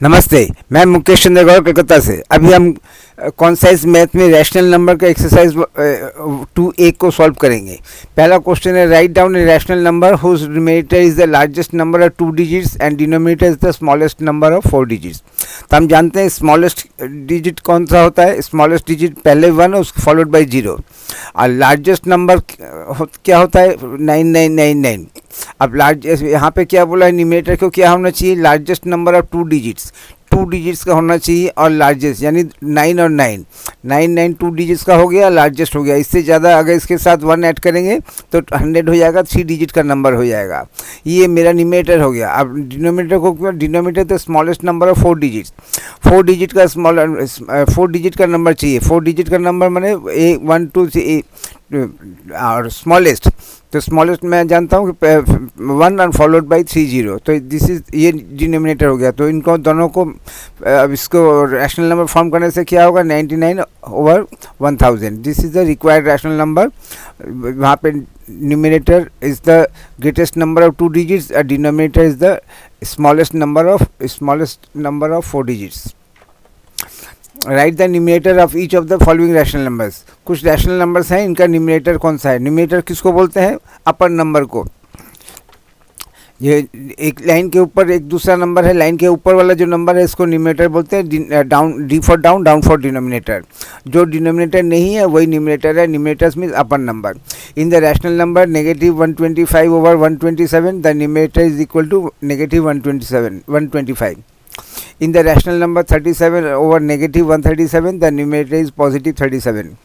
नमस्ते, मैं मुकेश चंद्र गौर कलकत्ता से। अभी हम कॉन्साइज मैथ में रैशनल नंबर का एक्सरसाइज 2A को सॉल्व करेंगे। पहला क्वेश्चन है, write down a rational number whose numerator is the largest number of 2 digits and denominator is the smallest number of 4 digits. तो हम जानते हैं स्मॉलेस्ट डिजिट कौन सा होता है। स्मॉलेस्ट डिजिट पहले 1 और उसको फॉलोड बाई 0, और लार्जेस्ट नंबर क्या होता है 9999। अब लार्ज यहाँ पे क्या बोला है, न्यूमरेटर को क्या होना चाहिए, largest number of 2 digits, 2 digits का होना चाहिए, और लार्जेस्ट यानी 9 और 9 9 2 डिजिट्स का हो गया, लार्जेस्ट हो गया। इससे ज़्यादा अगर इसके साथ 1 ऐड करेंगे तो 100 हो जाएगा, 3 डिजिट का नंबर हो जाएगा। ये मेरा न्यूमरेटर हो गया। अब डिनोमिनेटर को क्यों, डिनोमिनेटर तो smallest number of 4 digits, 4 digit का 4 डिजिट का नंबर चाहिए। 4 डिजिट का नंबर मैंने 1 2 3 और स्मॉलेस्ट, तो स्मॉलेस्ट मैं जानता हूँ कि 1 और फॉलोड बाई 3 0, तो दिस इज ये डिनोमिनेटर हो गया। तो इनको दोनों को अब इसको रैशनल नंबर फॉर्म करने से क्या होगा, 99/1000। This is the required rational number. वहाँ पे numerator is the greatest number of 2 digits और denominator is the smallest number of 4 digits. Right the numerator of each of the following rational numbers. कुछ rational numbers हैं, इनका numerator कौन सा है। Numerator किसको बोलते हैं, अपर नंबर को। ये एक लाइन के ऊपर एक दूसरा नंबर है, लाइन के ऊपर वाला जो नंबर है इसको न्यूमरेटर बोलते हैं। Down, D for down, down for denominator. जो डिनोमिनेटर नहीं है वही न्यूमरेटर है। Numerators means upper number. In the rational number -125/127 the numerator is equal to -125। In the rational number 37/-137, the numerator is +37.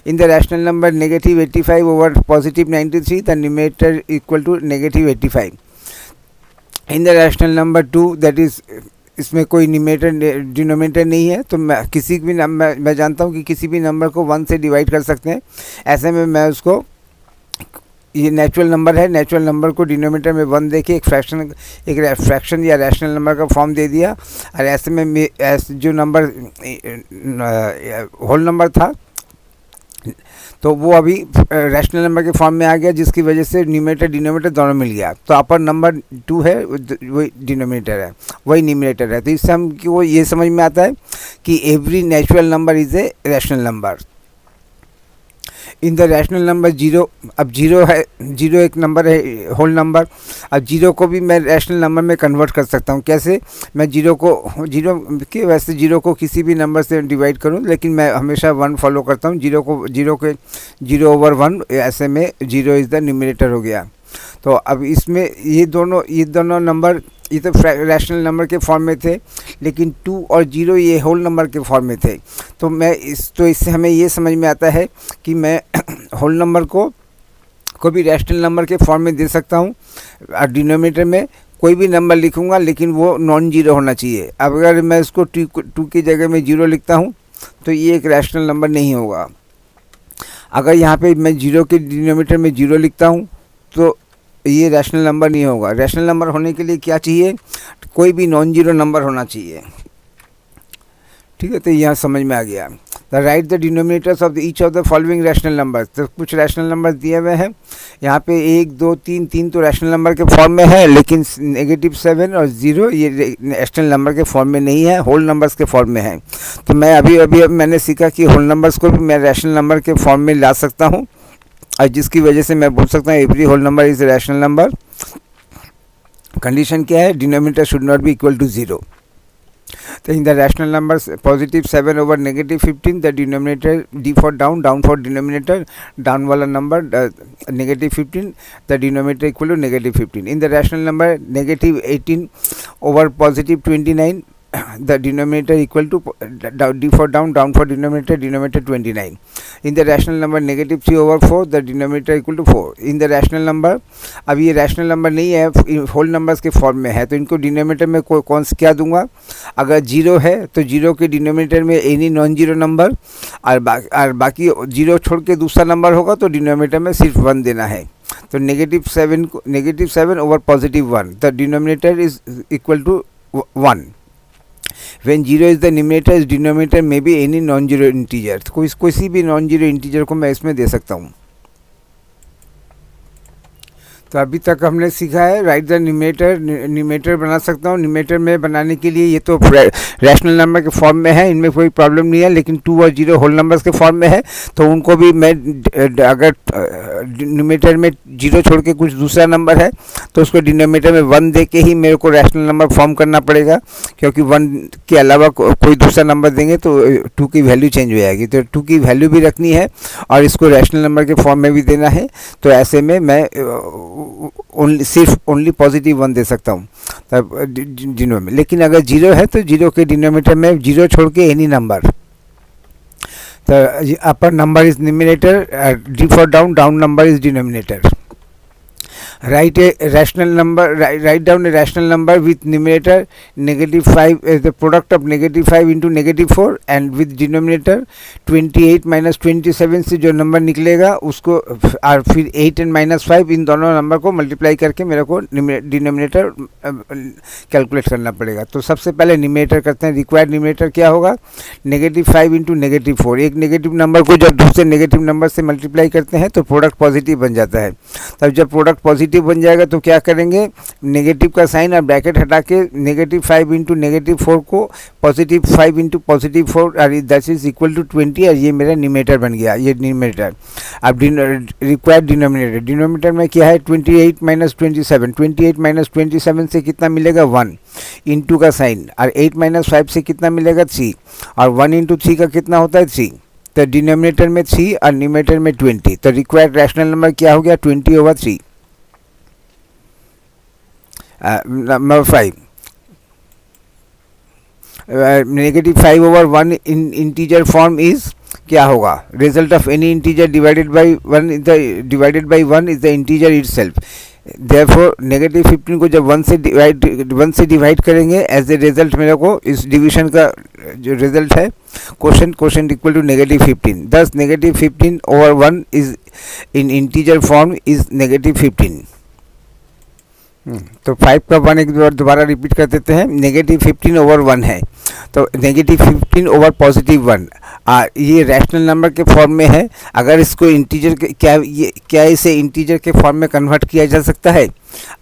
In the rational number -85/+93, the numerator equal to -85. In the rational number 2, that is इसमें कोई numerator denominator नहीं है, तो मैं किसी भी number, मैं जानता हूँ कि किसी भी नंबर को 1 से डिवाइड कर सकते हैं। ऐसे में मैं उसको, ये नेचुरल नंबर है, नेचुरल नंबर को डिनोमिनेटर में 1 देके एक फ्रैक्शन या रैशनल नंबर का फॉर्म दे दिया। और ऐसे में जो नंबर होल नंबर था तो वो अभी रैशनल नंबर के फॉर्म में आ गया, जिसकी वजह से न्यूमरेटर डिनोमिनेटर दोनों मिल गया। तो अपर नंबर 2 है, वही डिनोमिनेटर है, वही न्यूमरेटर है। तो इससे हम को ये समझ में आता है कि every natural number is a rational number. In the rational number 0, अब 0 है, 0 एक नंबर है, होल नंबर। अब 0 को भी मैं रैशनल नंबर में कन्वर्ट कर सकता हूँ। कैसे, मैं 0 के वैसे 0 को किसी भी नंबर से डिवाइड करूँ, लेकिन मैं हमेशा 1 फॉलो करता हूँ। 0/1, ऐसे में 0 इज़ द न्यूमरेटर हो गया। तो अब इसमें ये दोनों नंबर, ये तो रैशनल नंबर के फॉर्म में थे, लेकिन 2 और 0 ये होल नंबर के फॉर्म में थे। तो इससे हमें ये समझ में आता है कि मैं होल नंबर को भी रैशनल नंबर के फॉर्म में दे सकता हूँ। और डिनोमिनेटर में कोई भी नंबर लिखूँगा, लेकिन वो नॉन जीरो होना चाहिए। अब अगर मैं इसको 2 की जगह में 0 लिखता हूँ तो ये एक रैशनल नंबर नहीं होगा। अगर यहाँ पे मैं 0 के डिनोमिनेटर में 0 लिखता हूँ तो ये रैशनल नंबर नहीं होगा। रैशनल नंबर होने के लिए क्या चाहिए, कोई भी नॉन जीरो नंबर होना चाहिए। ठीक है, तो यहाँ समझ में आ गया। The right the denominators of each of the following rational numbers. तो कुछ रैशनल नंबर दिए हुए हैं यहाँ पे, 1 2 3 तो रैशनल नंबर के फॉर्म में है, लेकिन -7 और 0 ये रैशनल नंबर के फॉर्म में नहीं है, होल नंबर्स के फॉर्म में है। तो मैं अभी मैंने सीखा कि होल नंबर्स को भी मैं रैशनल नंबर के फॉर्म में ला सकता हूँ, और जिसकी वजह से मैं बोल सकता हूँ every whole number is a rational number. Condition क्या है, denominator should not be equal to 0। तो in the rational number +7/-15, the denominator, D for down, down for denominator, down वाला number -15, the denominator equal to -15। In the rational number -18/+29, the denominator equal to d for down, down for denominator, denominator 29. In the rational number -3/4, the denominator equal to 4. In the rational number, अब ये rational number नहीं है, whole numbers के form में है, तो इनको denominator में कौन सा क्या दूंगा। अगर 0 है तो 0 के डिनोमिनेटर में एनी नॉन जीरो नंबर, और बाकी 0 छोड़ के दूसरा नंबर होगा तो डिनोमिनेटर में सिर्फ 1 देना है। तो -7/+1, the denominator is equal to 1. When 0 is the numerator, is denominator may be any non-zero integer। किसी भी नॉन जीरो इंटीजर को मैं इसमें दे सकता हूँ। तो तो अभी तक हमने सीखा है राइट द न्यूमरेटर, न्यूमरेटर बना सकता हूँ। न्यूमरेटर में बनाने के लिए ये तो रैशनल नंबर के फॉर्म में है, इनमें कोई प्रॉब्लम नहीं है, लेकिन 2 और 0 होल नंबर्स के फॉर्म में है, तो उनको भी मैं अगर न्यूमरेटर में 0 छोड़ के कुछ दूसरा नंबर है तो उसको डिनोमिनेटर में 1 दे के ही मेरे को रैशनल नंबर फॉर्म करना पड़ेगा, क्योंकि 1 के अलावा कोई दूसरा नंबर देंगे तो 2 की वैल्यू चेंज हो जाएगी। तो 2 की वैल्यू भी रखनी है और इसको रैशनल नंबर के फॉर्म में भी देना है। तो ऐसे में मैं सिर्फ ओनली पॉजिटिव 1 दे सकता हूँ तब डिनो में। लेकिन अगर 0 है तो 0 के डिनोमिनेटर में 0 छोड़ के एनी नंबर, तो upper number is numerator, D for down, down number is denominator. Write a rational number, write down a rational number with numerator -5 as the product of -5 into -4 and with denominator 28 minus 27 से जो number निकलेगा उसको और फिर 8 and -5 इन दोनों number को multiply करके मेरे को डिनोमिनेटर कैलकुलेट करना पड़ेगा। तो सबसे पहले न्यूमरेटर करते हैं। रिक्वायर्ड न्यूमरेटर क्या होगा? -5 इंटू -4। एक नेगेटिव नंबर को जब दूसरे नेगेटिव नंबर से मल्टीप्लाई करते हैं तो प्रोडक्ट पॉजिटिव बन जाता है। तब जब प्रोडक्ट पॉजिटिव बन जाएगा तो क्या करेंगे? नेगेटिव का साइन और ब्रैकेट हटा के -5 इंटू -4 को +5 इंटू +4 और दैट इज इक्वल टू 20 और ये मेरा न्यूमरेटर बन गया, ये न्यूमरेटर। अब रिक्वायर्ड डिनोमिनेटर, डिनोमिनेटर में क्या है? 28 माइनस 27, 28 माइनस 27 से कितना मिलेगा? 1 इंटू का साइन, और 8 माइनस 5 से कितना मिलेगा? 3, और 1 इंटू 3 का कितना होता है? 3। तो डिनोमिनेटर में 3 और न्यूमरेटर में 20, तो रिक्वायर्ड रैशनल नंबर क्या हो गया? 20/3। Number 5, -5/1 in integer form is क्या होगा? Result of any integer divided by 1 is the integer itself. Therefore -15 को जब 1 से डिवाइड करेंगे एज ए रिजल्ट मेरे को इस डिवीजन का जो रिजल्ट है quotient equal to -15। thus -15/1 is in integer form is -15। तो 5 का 1 एक बार दोबारा रिपीट कर देते हैं। -15/1 है, तो -15/+1 ये रैशनल नंबर के फॉर्म में है। अगर इसको इंटीजर के क्या इसे इंटीजर के फॉर्म में कन्वर्ट किया जा सकता है?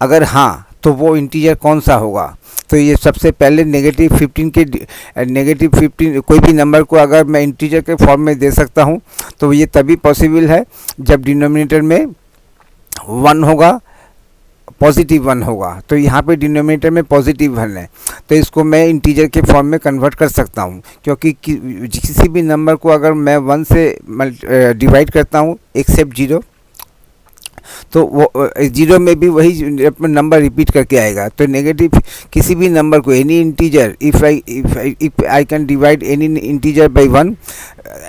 अगर हाँ, तो वो इंटीजर कौन सा होगा? तो ये सबसे पहले -15 कोई भी नंबर को अगर मैं इंटीजर के फॉर्म में दे सकता हूँ तो ये तभी पॉसिबल है जब डिनोमिनेटर में 1 होगा, +1 होगा। तो यहाँ पे डिनोमिनेटर में +1 है, तो इसको मैं इंटीजर के फॉर्म में कन्वर्ट कर सकता हूँ, क्योंकि किसी भी नंबर को अगर मैं 1 से डिवाइड करता हूँ एक्सेप्ट 0, तो वो 0 में भी वही नंबर रिपीट करके आएगा। तो नेगेटिव किसी भी नंबर को any integer if I can divide any integer by 1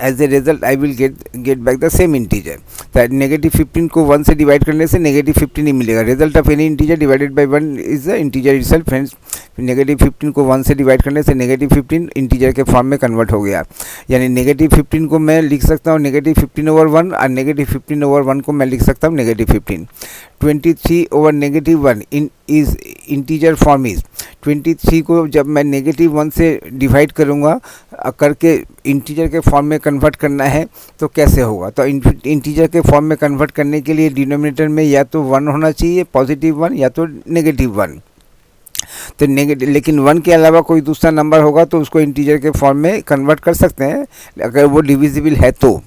as a result I will get back the same integer. तो -15 को 1 से डिवाइड करने से -15 ही मिलेगा। Result of any integer divided by 1 is the integer itself. Friends, -15 को 1 से divide करने से -15 इंटीजर के फॉर्म में कन्वर्ट हो गया। यानी -15 को मैं लिख सकता हूँ -15/1 और -15/1 को मैं लिख सकता हूँ -15। 23/-1 इन इज इंटीजर फॉर्म इज 23 को जब मैं -1 से डिवाइड करूँगा करके इंटीजर के फॉर्म में कन्वर्ट करना है तो कैसे होगा? तो इंटीजर के फॉर्म में कन्वर्ट करने के लिए डिनोमिनेटर में या तो 1 होना चाहिए, +1, या तो -1। तो लेकिन 1 के अलावा कोई दूसरा नंबर होगा तो उसको इंटीजर के फॉर्म में कन्वर्ट कर सकते हैं अगर वो डिविजिबल है तो।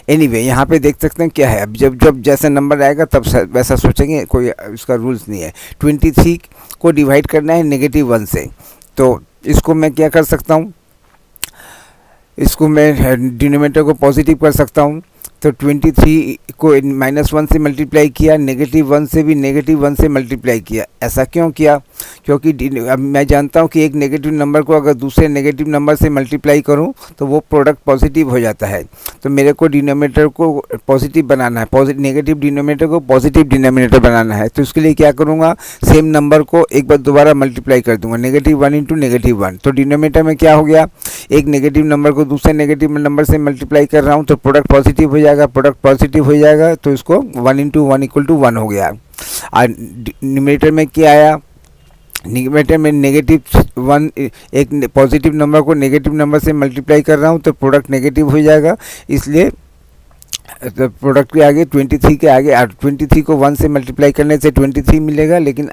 एनीवे, यहाँ पे देख सकते हैं क्या है। अब जब जैसा नंबर आएगा तब वैसा सोचेंगे, कोई इसका रूल्स नहीं है। 23 को डिवाइड करना है -1 से, तो इसको मैं क्या कर सकता हूँ? इसको मैं डिनोमिनेटर को पॉजिटिव कर सकता हूँ। तो 23 को -1 से मल्टीप्लाई किया, -1 से भी -1 से मल्टीप्लाई किया। ऐसा क्यों किया? क्योंकि अब मैं जानता हूँ कि एक नेगेटिव नंबर को अगर दूसरे नेगेटिव नंबर से मल्टीप्लाई करूँ तो वो प्रोडक्ट पॉजिटिव हो जाता है। तो मेरे को डिनोमिनेटर को पॉजिटिव बनाना है, नेगेटिव डिनोमिनेटर को पॉजिटिव डिनोमिनेटर बनाना है। तो इसके लिए क्या करूँगा? सेम नंबर को एक बार दोबारा मल्टीप्लाई कर दूंगा, -1 इंटू -1। तो डिनोमिनेटर में क्या हो गया? एक नेगेटिव नंबर को दूसरे नेगेटिव नंबर से मल्टीप्लाई कर रहा हूँ तो प्रोडक्ट पॉजिटिव हो जाएगा। प्रोडक्ट पॉजिटिव हो जाएगा तो इसको 1 इंटू 1 इक्वल टू 1 हो गया। और न्यूमरेटर में क्या आया? न्यूमरेटर में -1, एक पॉजिटिव नंबर को नेगेटिव नंबर से मल्टीप्लाई कर रहा हूँ तो प्रोडक्ट नेगेटिव हो जाएगा। इसलिए तो प्रोडक्ट के आगे 23 के आगे 23 को 1 से मल्टीप्लाई करने से 23 मिलेगा, लेकिन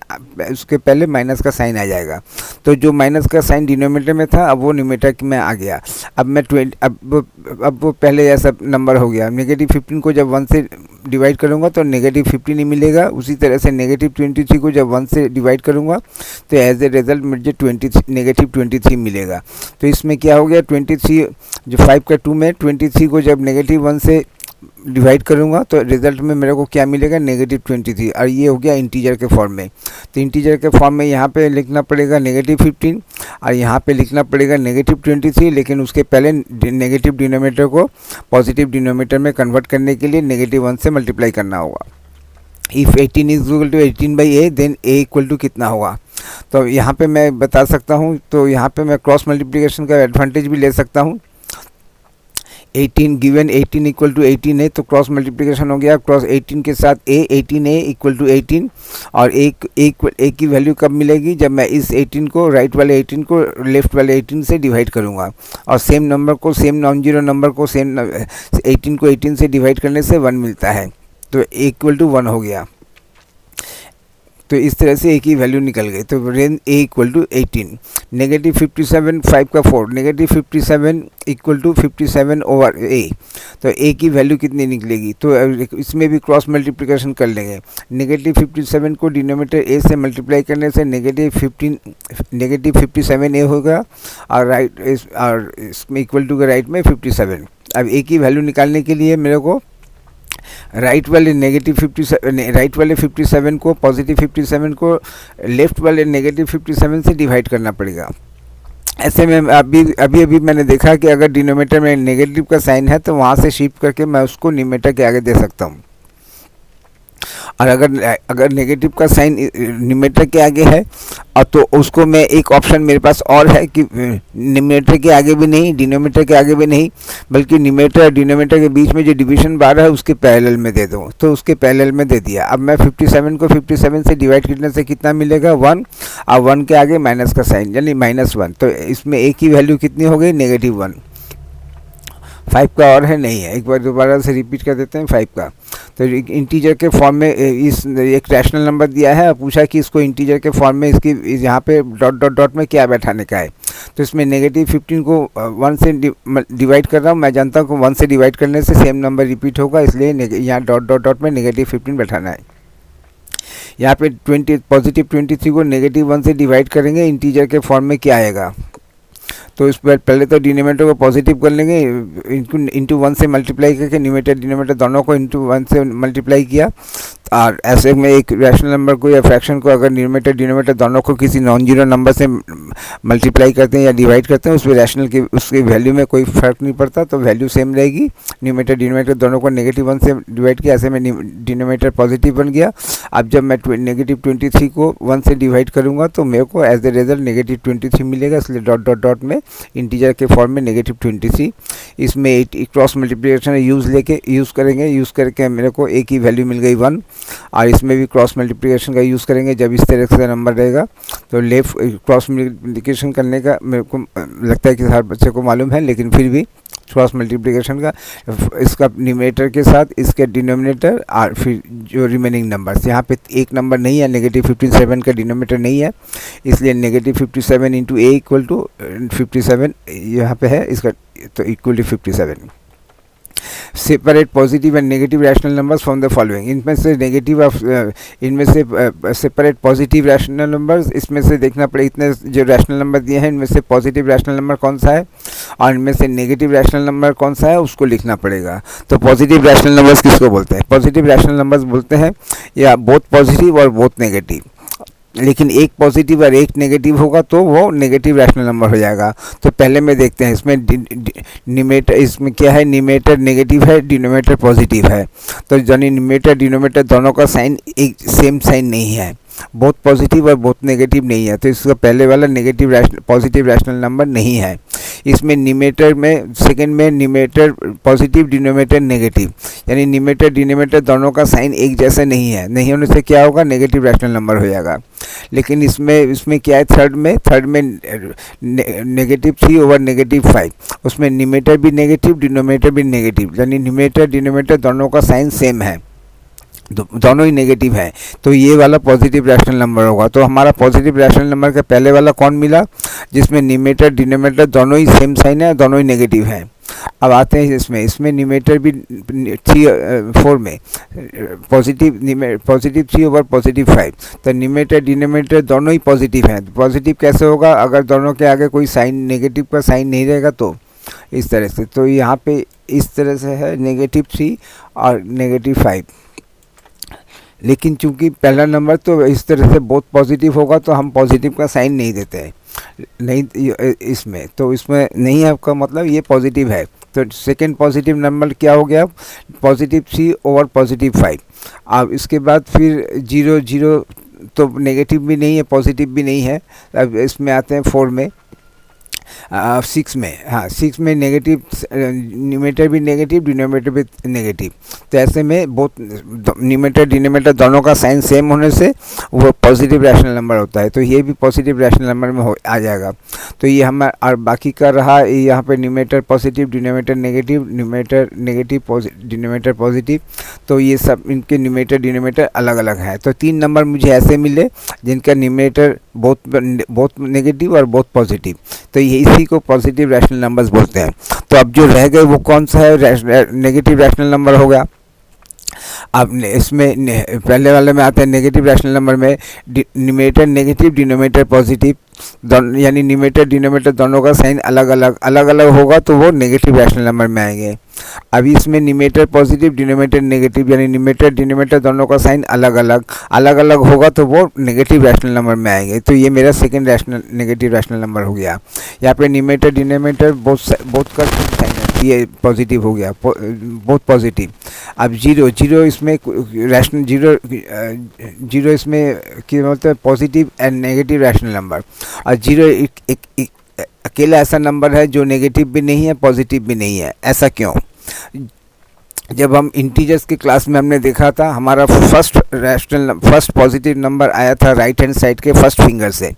उसके पहले माइनस का साइन आ जाएगा। तो जो माइनस का साइन डिनोमिनेटर में था अब वो न्यूमरेटर में आ गया। अब मैं अब वो पहले जैसा नंबर हो गया। नेगेटिव 15 को जब 1 से डिवाइड करूँगा तो नेगेटिव 15 ही मिलेगा। उसी तरह से नेगेटिव 23 को जब 1 से डिवाइड करूँगा तो एज ए रिजल्ट मुझे नेगेटिव 23 मिलेगा। तो इसमें क्या हो गया, 23 जो 5 का 2 में 23 को जब नेगेटिव 1 से डिवाइड करूँगा तो रिजल्ट में मेरे को क्या मिलेगा, नेगेटिव 23। और ये हो गया इंटीजर के फॉर्म में। तो इंटीजर के फॉर्म में यहाँ पे लिखना पड़ेगा नेगेटिव 15 और यहाँ पे लिखना पड़ेगा नेगेटिव 23, लेकिन उसके पहले नेगेटिव डिनोमिनेटर को पॉजिटिव डिनोमिनेटर में कन्वर्ट करने के लिए नेगेटिव 1 से मल्टीप्लाई करना होगा। If 18 is equal to 18/a then a equal to कितना होगा। तो यहाँ पे मैं बता सकता हूँ, तो यहाँ पे मैं क्रॉस मल्टीप्लिकेशन का एडवांटेज भी ले सकता हूँ। 18 गिवन 18 इक्वल टू 18 है तो क्रॉस मल्टीप्लिकेशन हो गया, क्रॉस 18 के साथ a 18a इक्वल टू 18। और a की वैल्यू कब मिलेगी, जब मैं इस 18 को राइट वाले 18 को लेफ्ट वाले 18 से डिवाइड करूंगा। और सेम नंबर को, सेम नॉन जीरो नंबर को, सेम 18 को 18 से डिवाइड करने से 1 मिलता है, तो a इक्वल टू 1 हो गया। तो इस तरह से a की वैल्यू निकल गई। तो range a equal to 18। Negative 57 5 का 4, negative 57 equal to 57 over a। तो a की वैल्यू कितनी निकलेगी, तो इसमें भी क्रॉस मल्टीप्लिकेशन कर लेंगे। नेगेटिव 57 को डिनोमिनेटर a से मल्टीप्लाई करने से नेगेटिव 57a होगा और इसमें इक्वल टू के राइट में 57। अब a की वैल्यू निकालने के लिए मेरे को राइट वाले 57 को, पॉजिटिव 57 को लेफ्ट वाले नेगेटिव 57 से डिवाइड करना पड़ेगा। ऐसे में अभी मैंने देखा कि अगर डिनोमिनेटर में नेगेटिव का साइन है तो वहाँ से शिफ्ट करके मैं उसको न्यूमरेटर के आगे दे सकता हूँ। और अगर नेगेटिव का साइन न्यूमरेटर के आगे है और तो उसको मैं एक ऑप्शन मेरे पास और है कि न्यूमरेटर के आगे भी नहीं, डिनोमिनेटर के आगे भी नहीं, बल्कि न्यूमरेटर और डिनोमिनेटर के बीच में जो डिवीजन बार है उसके पैरेलल में दे दूँ। तो उसके पैरेलल में दे दिया। अब मैं 57 को 57 से डिवाइड करने से कितना मिलेगा, 1, और 1 के आगे माइनस का साइन यानी -1। तो इसमें a की वैल्यू कितनी हो गई, -1। 5 का और है, नहीं है, एक बार दोबारा से रिपीट कर देते हैं 5 का। तो इंटीजर के फॉर्म में इस एक रैशनल नंबर दिया है और पूछा कि इसको इंटीजर के फॉर्म में इसकी यहाँ पे डॉट डॉट डॉट में क्या बैठाने का है। तो इसमें नेगेटिव 15 को 1 से डिवाइड कर रहा हूँ। मैं जानता हूँ कि 1 से डिवाइड करने से सेम नंबर रिपीट होगा, इसलिए यहाँ डॉट डॉट डॉट में नेगेटिव 15 बैठाना है। यहाँ पे पॉजिटिव 23 को नेगेटिव 1 से डिवाइड करेंगे, इंटीजर के फॉर्म में क्या आएगा। तो इस पर पहले तो डिनोमिनेटर को पॉजिटिव कर लेंगे, इंटू 1 से मल्टीप्लाई करके न्यूमरेटर डिनोमिनेटर दोनों को इंटू 1 से मल्टीप्लाई किया। और ऐसे में एक रैशनल नंबर को या फ्रैक्शन को अगर न्यूमरेटर डिनोमिनेटर दोनों को किसी नॉन जीरो नंबर से मल्टीप्लाई करते हैं या डिवाइड करते हैं, उसमें रैशनल की उसकी वैल्यू में कोई फ़र्क नहीं पड़ता, तो वैल्यू सेम रहेगी। न्यूमरेटर डिनोमिनेटर दोनों को नेगेटिव 1 से डिवाइड किया, ऐसे में डिनोमिनेटर पॉजिटिव बन गया। अब जब मैं नेगेटिव 23 को 1 से डिवाइड करूँगा तो मेरे को एज ए रिजल्ट नेगेटिव 23 मिलेगा, इसलिए डॉट डॉट डॉट में इंटीजर के फॉर्म में नेगेटिव 23। इसमें क्रॉस मल्टीप्लिकेशन यूज़ करेंगे, यूज़ करके मेरे को a की वैल्यू मिल गई 1। और इसमें भी क्रॉस मल्टीप्लिकेशन का यूज़ करेंगे। जब इस तरह से नंबर रहेगा तो लेफ्ट क्रॉस मल्टीप्लिकेशन करने का मेरे को लगता है कि हर बच्चे को मालूम है, लेकिन फिर भी क्रॉस मल्टीप्लिकेशन का इसका न्यूमरेटर के साथ इसके डिनोमिनेटर और फिर जो रिमेनिंग नंबर्स, यहाँ पे एक नंबर नहीं है, नेगेटिव 57 का डिनोमिनेटर नहीं है, इसलिए negative 57 into a equal to 57 यहाँ पे है इसका, तो equal to 57। Separate positive and negative rational numbers from the following. इनमें से सेपरेट पॉजिटिव रैशनल नंबर्स, इसमें से देखना पड़ेगा इतने जो रैशनल नंबर दिए हैं इनमें से पॉजिटिव रैशनल नंबर कौन सा है और इनमें से नेगेटिव रैशनल नंबर कौन सा है, उसको लिखना पड़ेगा। तो पॉजिटिव रैशनल नंबर्स किसको बोलते हैं, पॉजिटिव रैशनल नंबर्स बोलते हैं या बोथ पॉजिटिव और बोथ नेगेटिव, लेकिन एक पॉजिटिव और एक नेगेटिव होगा तो वो नेगेटिव रैशनल नंबर हो जाएगा। तो पहले में देखते हैं इसमें न्यूमरेटर, इसमें क्या है, न्यूमरेटर नेगेटिव है, डिनोमिनेटर पॉजिटिव है। तो यानी न्यूमरेटर डिनोमिनेटर दोनों का साइन एक सेम साइन नहीं है, बहुत पॉजिटिव और बहुत नेगेटिव नहीं है, तो इसका पहले वाला नेगेटिव पॉजिटिव रैशनल नंबर नहीं है। इसमें न्यूमरेटर में सेकंड में न्यूमरेटर पॉजिटिव डिनोमिनेटर नेगेटिव, यानी न्यूमरेटर डिनोमिनेटर दोनों का साइन एक जैसा नहीं है, नहीं होने से क्या होगा, नेगेटिव रैशनल नंबर हो जाएगा। लेकिन इसमें क्या है, थर्ड में -3 ओवर -5, उसमें न्यूमरेटर भी नेगेटिव, डिनोमिनेटर भी नेगेटिव, यानी न्यूमरेटर डिनोमिनेटर दोनों का साइन सेम है, दोनों ही नेगेटिव है, तो ये वाला पॉजिटिव रैशनल नंबर होगा। तो हमारा पॉजिटिव रैशनल नंबर का पहले वाला कौन मिला, जिसमें न्यूमरेटर डिनोमिनेटर दोनों ही सेम साइन है, दोनों ही नेगेटिव हैं। अब आते हैं इसमें न्यूमरेटर भी 4 में पॉजिटिव 3 ओवर +5, तो न्यूमरेटर डिनोमिनेटर दोनों ही पॉजिटिव हैं। पॉजिटिव कैसे होगा, अगर दोनों के आगे कोई साइन नेगेटिव का साइन नहीं रहेगा तो इस तरह से, तो यहाँ पे इस तरह से है -3 और -5। लेकिन चूंकि पहला नंबर तो इस तरह से बहुत पॉजिटिव होगा तो हम पॉजिटिव का साइन नहीं देते हैं, नहीं इसमें, तो इसमें नहीं है आपका मतलब ये पॉजिटिव है। तो सेकंड पॉजिटिव नंबर क्या हो गया, +3 ओवर +5। अब इसके बाद फिर 0 0 तो नेगेटिव भी नहीं है, पॉजिटिव भी नहीं है। अब इसमें आते हैं 4 में, 6 में, हाँ 6 में नेगेटिव, न्यूमरेटर भी नेगेटिव, डिनोमिनेटर भी नेगेटिव, तो ऐसे में बहुत न्यूमरेटर डिनोमिनेटर दोनों का साइन सेम होने से वो पॉजिटिव रैशनल नंबर होता है, तो ये भी पॉजिटिव रैशनल नंबर में आ जाएगा। तो ये हमारा, और बाकी का रहा यहाँ पे numerator positive, denominator negative, numerator negative, denominator positive, तो ये सब इनके न्यूमरेटर डिनोमिनेटर अलग अलग हैं। तो 3 नंबर मुझे ऐसे मिले जिनका न्यूमरेटर बहुत नेगेटिव और बहुत पॉजिटिव, तो ये इसी को पॉजिटिव रैशनल नंबर्स बोलते हैं। तो अब जो रह गए वो कौन सा है, नेगेटिव रैशनल नंबर हो गया। अब इसमें पहले वाले में आते हैं नेगेटिव रैशनल नंबर में न्यूमरेटर नेगेटिव, डिनोमिनेटर पॉजिटिव, यानी न्यूमरेटर डिनोमिनेटर दोनों का साइन अलग अलग होगा तो वो नेगेटिव रैशनल नंबर में आएंगे। अभी इसमें न्यूमरेटर पॉजिटिव, डिनोमिनेटर नेगेटिव, यानी न्यूमरेटर डिनोमिनेटर दोनों का साइन अलग अलग होगा तो वो नेगेटिव रैशनल नंबर में आएंगे। तो ये मेरा सेकंड नेगेटिव रैशनल नंबर हो गया। यहाँ पे न्यूमरेटर डिनोमिनेटर बोथ का साइन है, ये पॉजिटिव हो गया, बहुत पॉजिटिव। अब 0 इसमें रैशनल, 0 इसमें क्या बोलते हैं, positive and negative rational number. और 0 एक अकेला ऐसा नंबर है जो नेगेटिव भी नहीं है, पॉजिटिव भी नहीं है। ऐसा क्यों? जब हम इंटीजर्स की क्लास में हमने देखा था, हमारा फर्स्ट पॉजिटिव नंबर आया था राइट हैंड साइड के फर्स्ट फिंगर से,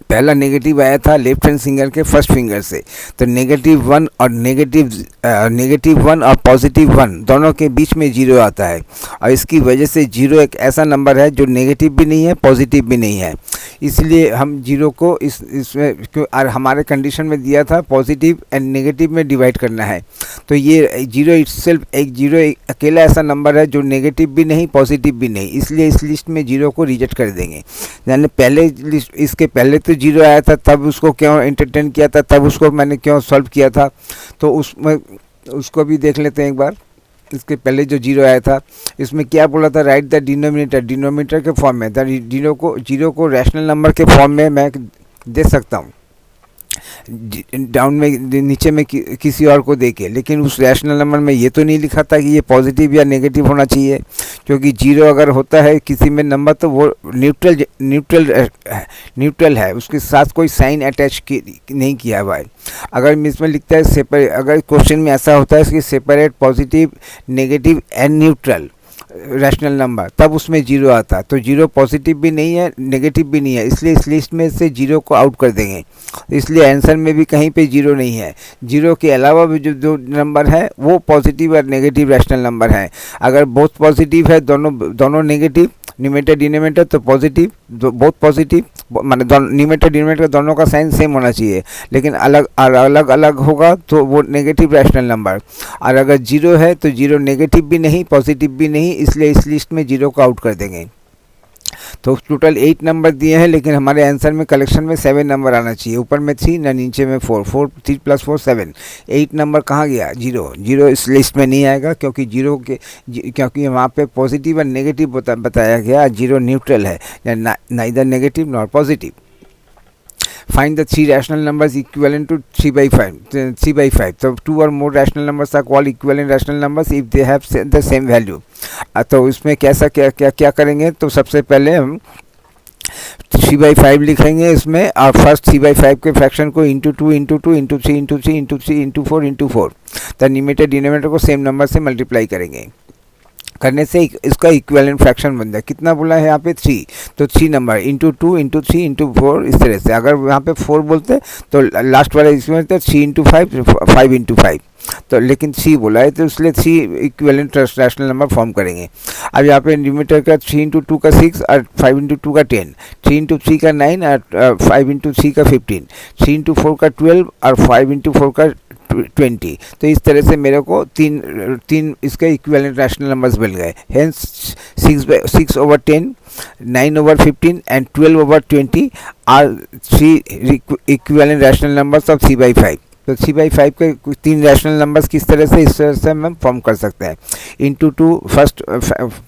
पहला नेगेटिव आया था लेफ्ट हैंड फिंगर के फर्स्ट फिंगर से। तो -1 और -1 और +1 दोनों के बीच में 0 आता है, और इसकी वजह से 0 एक ऐसा नंबर है जो नेगेटिव भी नहीं है, पॉजिटिव भी नहीं है। इसलिए हम 0 को इसमें और हमारे कंडीशन में दिया था पॉजिटिव एंड नेगेटिव में डिवाइड करना है। तो ये 0 इटसेल्फ एक अकेला ऐसा नंबर है जो नेगेटिव भी नहीं, पॉजिटिव भी नहीं, इसलिए इस लिस्ट में 0 को रिजेक्ट कर देंगे। यानी पहले लिस्ट, इसके पहले तो 0 आया था, तब उसको क्यों एंटरटेन किया था, तब उसको मैंने क्यों सॉल्व किया था, तो उसमें उसको भी देख लेते हैं एक बार। इसके पहले जो 0 आया था, इसमें क्या बोला था, राइट द डिनोमिनेटर के फॉर्म में, 0 को रैशनल नंबर के फॉर्म में मैं दे सकता हूँ, डाउन में नीचे में किसी और को देके, लेकिन उस रैशनल नंबर में ये तो नहीं लिखा था कि ये पॉजिटिव या नेगेटिव होना चाहिए, क्योंकि 0 अगर होता है किसी में नंबर तो वो न्यूट्रल है, उसके साथ कोई साइन अटैच नहीं किया हुआ है। अगर इसमें लिखता है सेपरेट, अगर क्वेश्चन में ऐसा होता है कि separate positive, negative and neutral rational number, तब उसमें 0 आता। तो 0 पॉजिटिव भी नहीं है, नेगेटिव भी नहीं है, इसलिए इस लिस्ट में से 0 को आउट कर देंगे। इसलिए आंसर में भी कहीं पे 0 नहीं है। 0 के अलावा भी जो नंबर है वो पॉजिटिव और नेगेटिव रैशनल नंबर है। अगर बहुत पॉजिटिव है, दोनों नेगेटिव, न्यूमरेटर डिनोमिनेटर तो पॉजिटिव, बहुत पॉजिटिव, माने न्यूमरेटर डिनोमिनेटर दोनों का साइन सेम होना चाहिए, लेकिन अलग होगा तो वो नेगेटिव रैशनल नंबर। और अगर 0 है तो 0 नेगेटिव भी नहीं, पॉजिटिव भी नहीं, इसलिए इस लिस्ट में 0 को आउट कर देंगे। तो टोटल 8 नंबर दिए हैं, लेकिन हमारे आंसर में कलेक्शन में 7 नंबर आना चाहिए। ऊपर में 3 ना नीचे में 4, 3 + 4 7। 8 नंबर कहाँ गया? 0 इस लिस्ट में नहीं आएगा, क्योंकि वहाँ पे पॉजिटिव और नेगेटिव बताया गया। 0 न्यूट्रल है, neither negative nor positive. Find the 3 rational numbers equivalent to 3/5. So 2 or more rational numbers are called equivalent rational numbers if they have the same value. तो इसमें क्या करेंगे? तो सबसे पहले हम 3/5 लिखेंगे इसमें, और फर्स्ट 3/5 के फ्रैक्शन को into 2 into 2 into 3 into 3 into 3 into 4 into 4, तो न्यूमरेटर डिनोमिनेटर को सेम नंबर से मल्टीप्लाई करेंगे। करने से इसका इक्विवेलेंट फ्रैक्शन बन जाए। कितना बोला है यहाँ पे 3, तो 3 नंबर इंटू 2 इंटू 3 इंटू 4 इस तरह से। अगर यहाँ पे 4 बोलते तो लास्ट वाला इसमें 3 इंटू 5 5 इंटू 5, तो लेकिन 3 बोला है तो इसलिए 3 इक्विवेलेंट रैशनल नंबर फॉर्म करेंगे। अब यहाँ पे न्यूमरेटर का 3 इंटू 2 का 6 और 5 इंटू 2 का 10, 3 इंटू 3 का 9 और 5 इंटू 3 का 15, 3 इंटू 4 का 12 और 5 इंटू 4 का 20। तो इस तरह से मेरे को तीन इसके इक्विवेलेंट रैशनल नंबर्स मिल गए। Hence 6 over 10, 9 over 15 and 12 over 20 are 3 equivalent rational numbers of 3/5। तो 3/5 के 3 रैशनल नंबर्स किस तरह से, इस तरह से हम फॉर्म कर सकते हैं। इंटू 2 फर्स्ट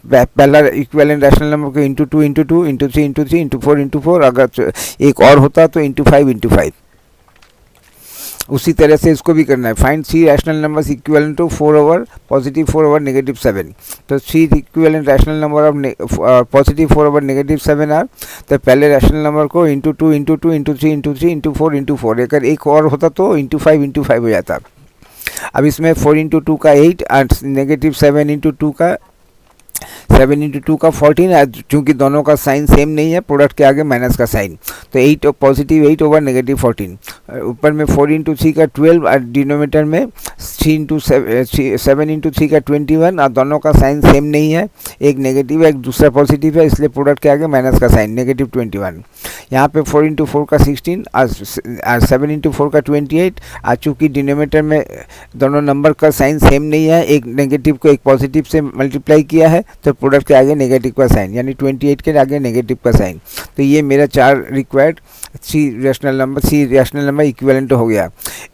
पहला इक्विवेलेंट रैशनल नंबर को into 2 into 2 into 3 into 3 into 4 into 4, अगर एक और होता तो इंटू 5 इंटू 5। उसी तरह से इसको भी करना है। Find 3 rational numbers equivalent to 4 over positive 4 over negative 7। तो 3 equivalent rational number of positive 4 over negative 7 are. तो पहले रैशनल नंबर को into 2 into 2 into 3 into 3 into 4 into 4, अगर एक और होता तो इंटू 5 हो जाता। अब इसमें 4 इंटू 2 का 8 और नेगेटिव 7 इंटू 2 का 7 इंटू 2 का 14। चूँकि दोनों का साइन सेम नहीं है, प्रोडक्ट के आगे माइनस का साइन, तो 8 पॉजिटिव 8 ओवर नेगेटिव 14। ऊपर में 4 इंटू 3 का 12 और डिनोमिनेटर में 7 इंटू 3 का 21, और दोनों का साइन सेम नहीं है, एक नेगेटिव है एक दूसरा पॉजिटिव है, इसलिए प्रोडक्ट के आगे माइनस का साइन नेगेटिव 21। यहाँ पे 4 इंटू 4 का 16 और 7 इंटू 4 का 28। आज चूँकि डिनोमिनेटर में दोनों नंबर का साइन सेम नहीं है, एक नेगेटिव को एक पॉजिटिव से मल्टीप्लाई किया है, तो प्रोडक्ट के आगे नेगेटिव का साइन, यानी 28 के आगे नेगेटिव का साइन। तो ये मेरा 4 required see rational number equivalent हो गया।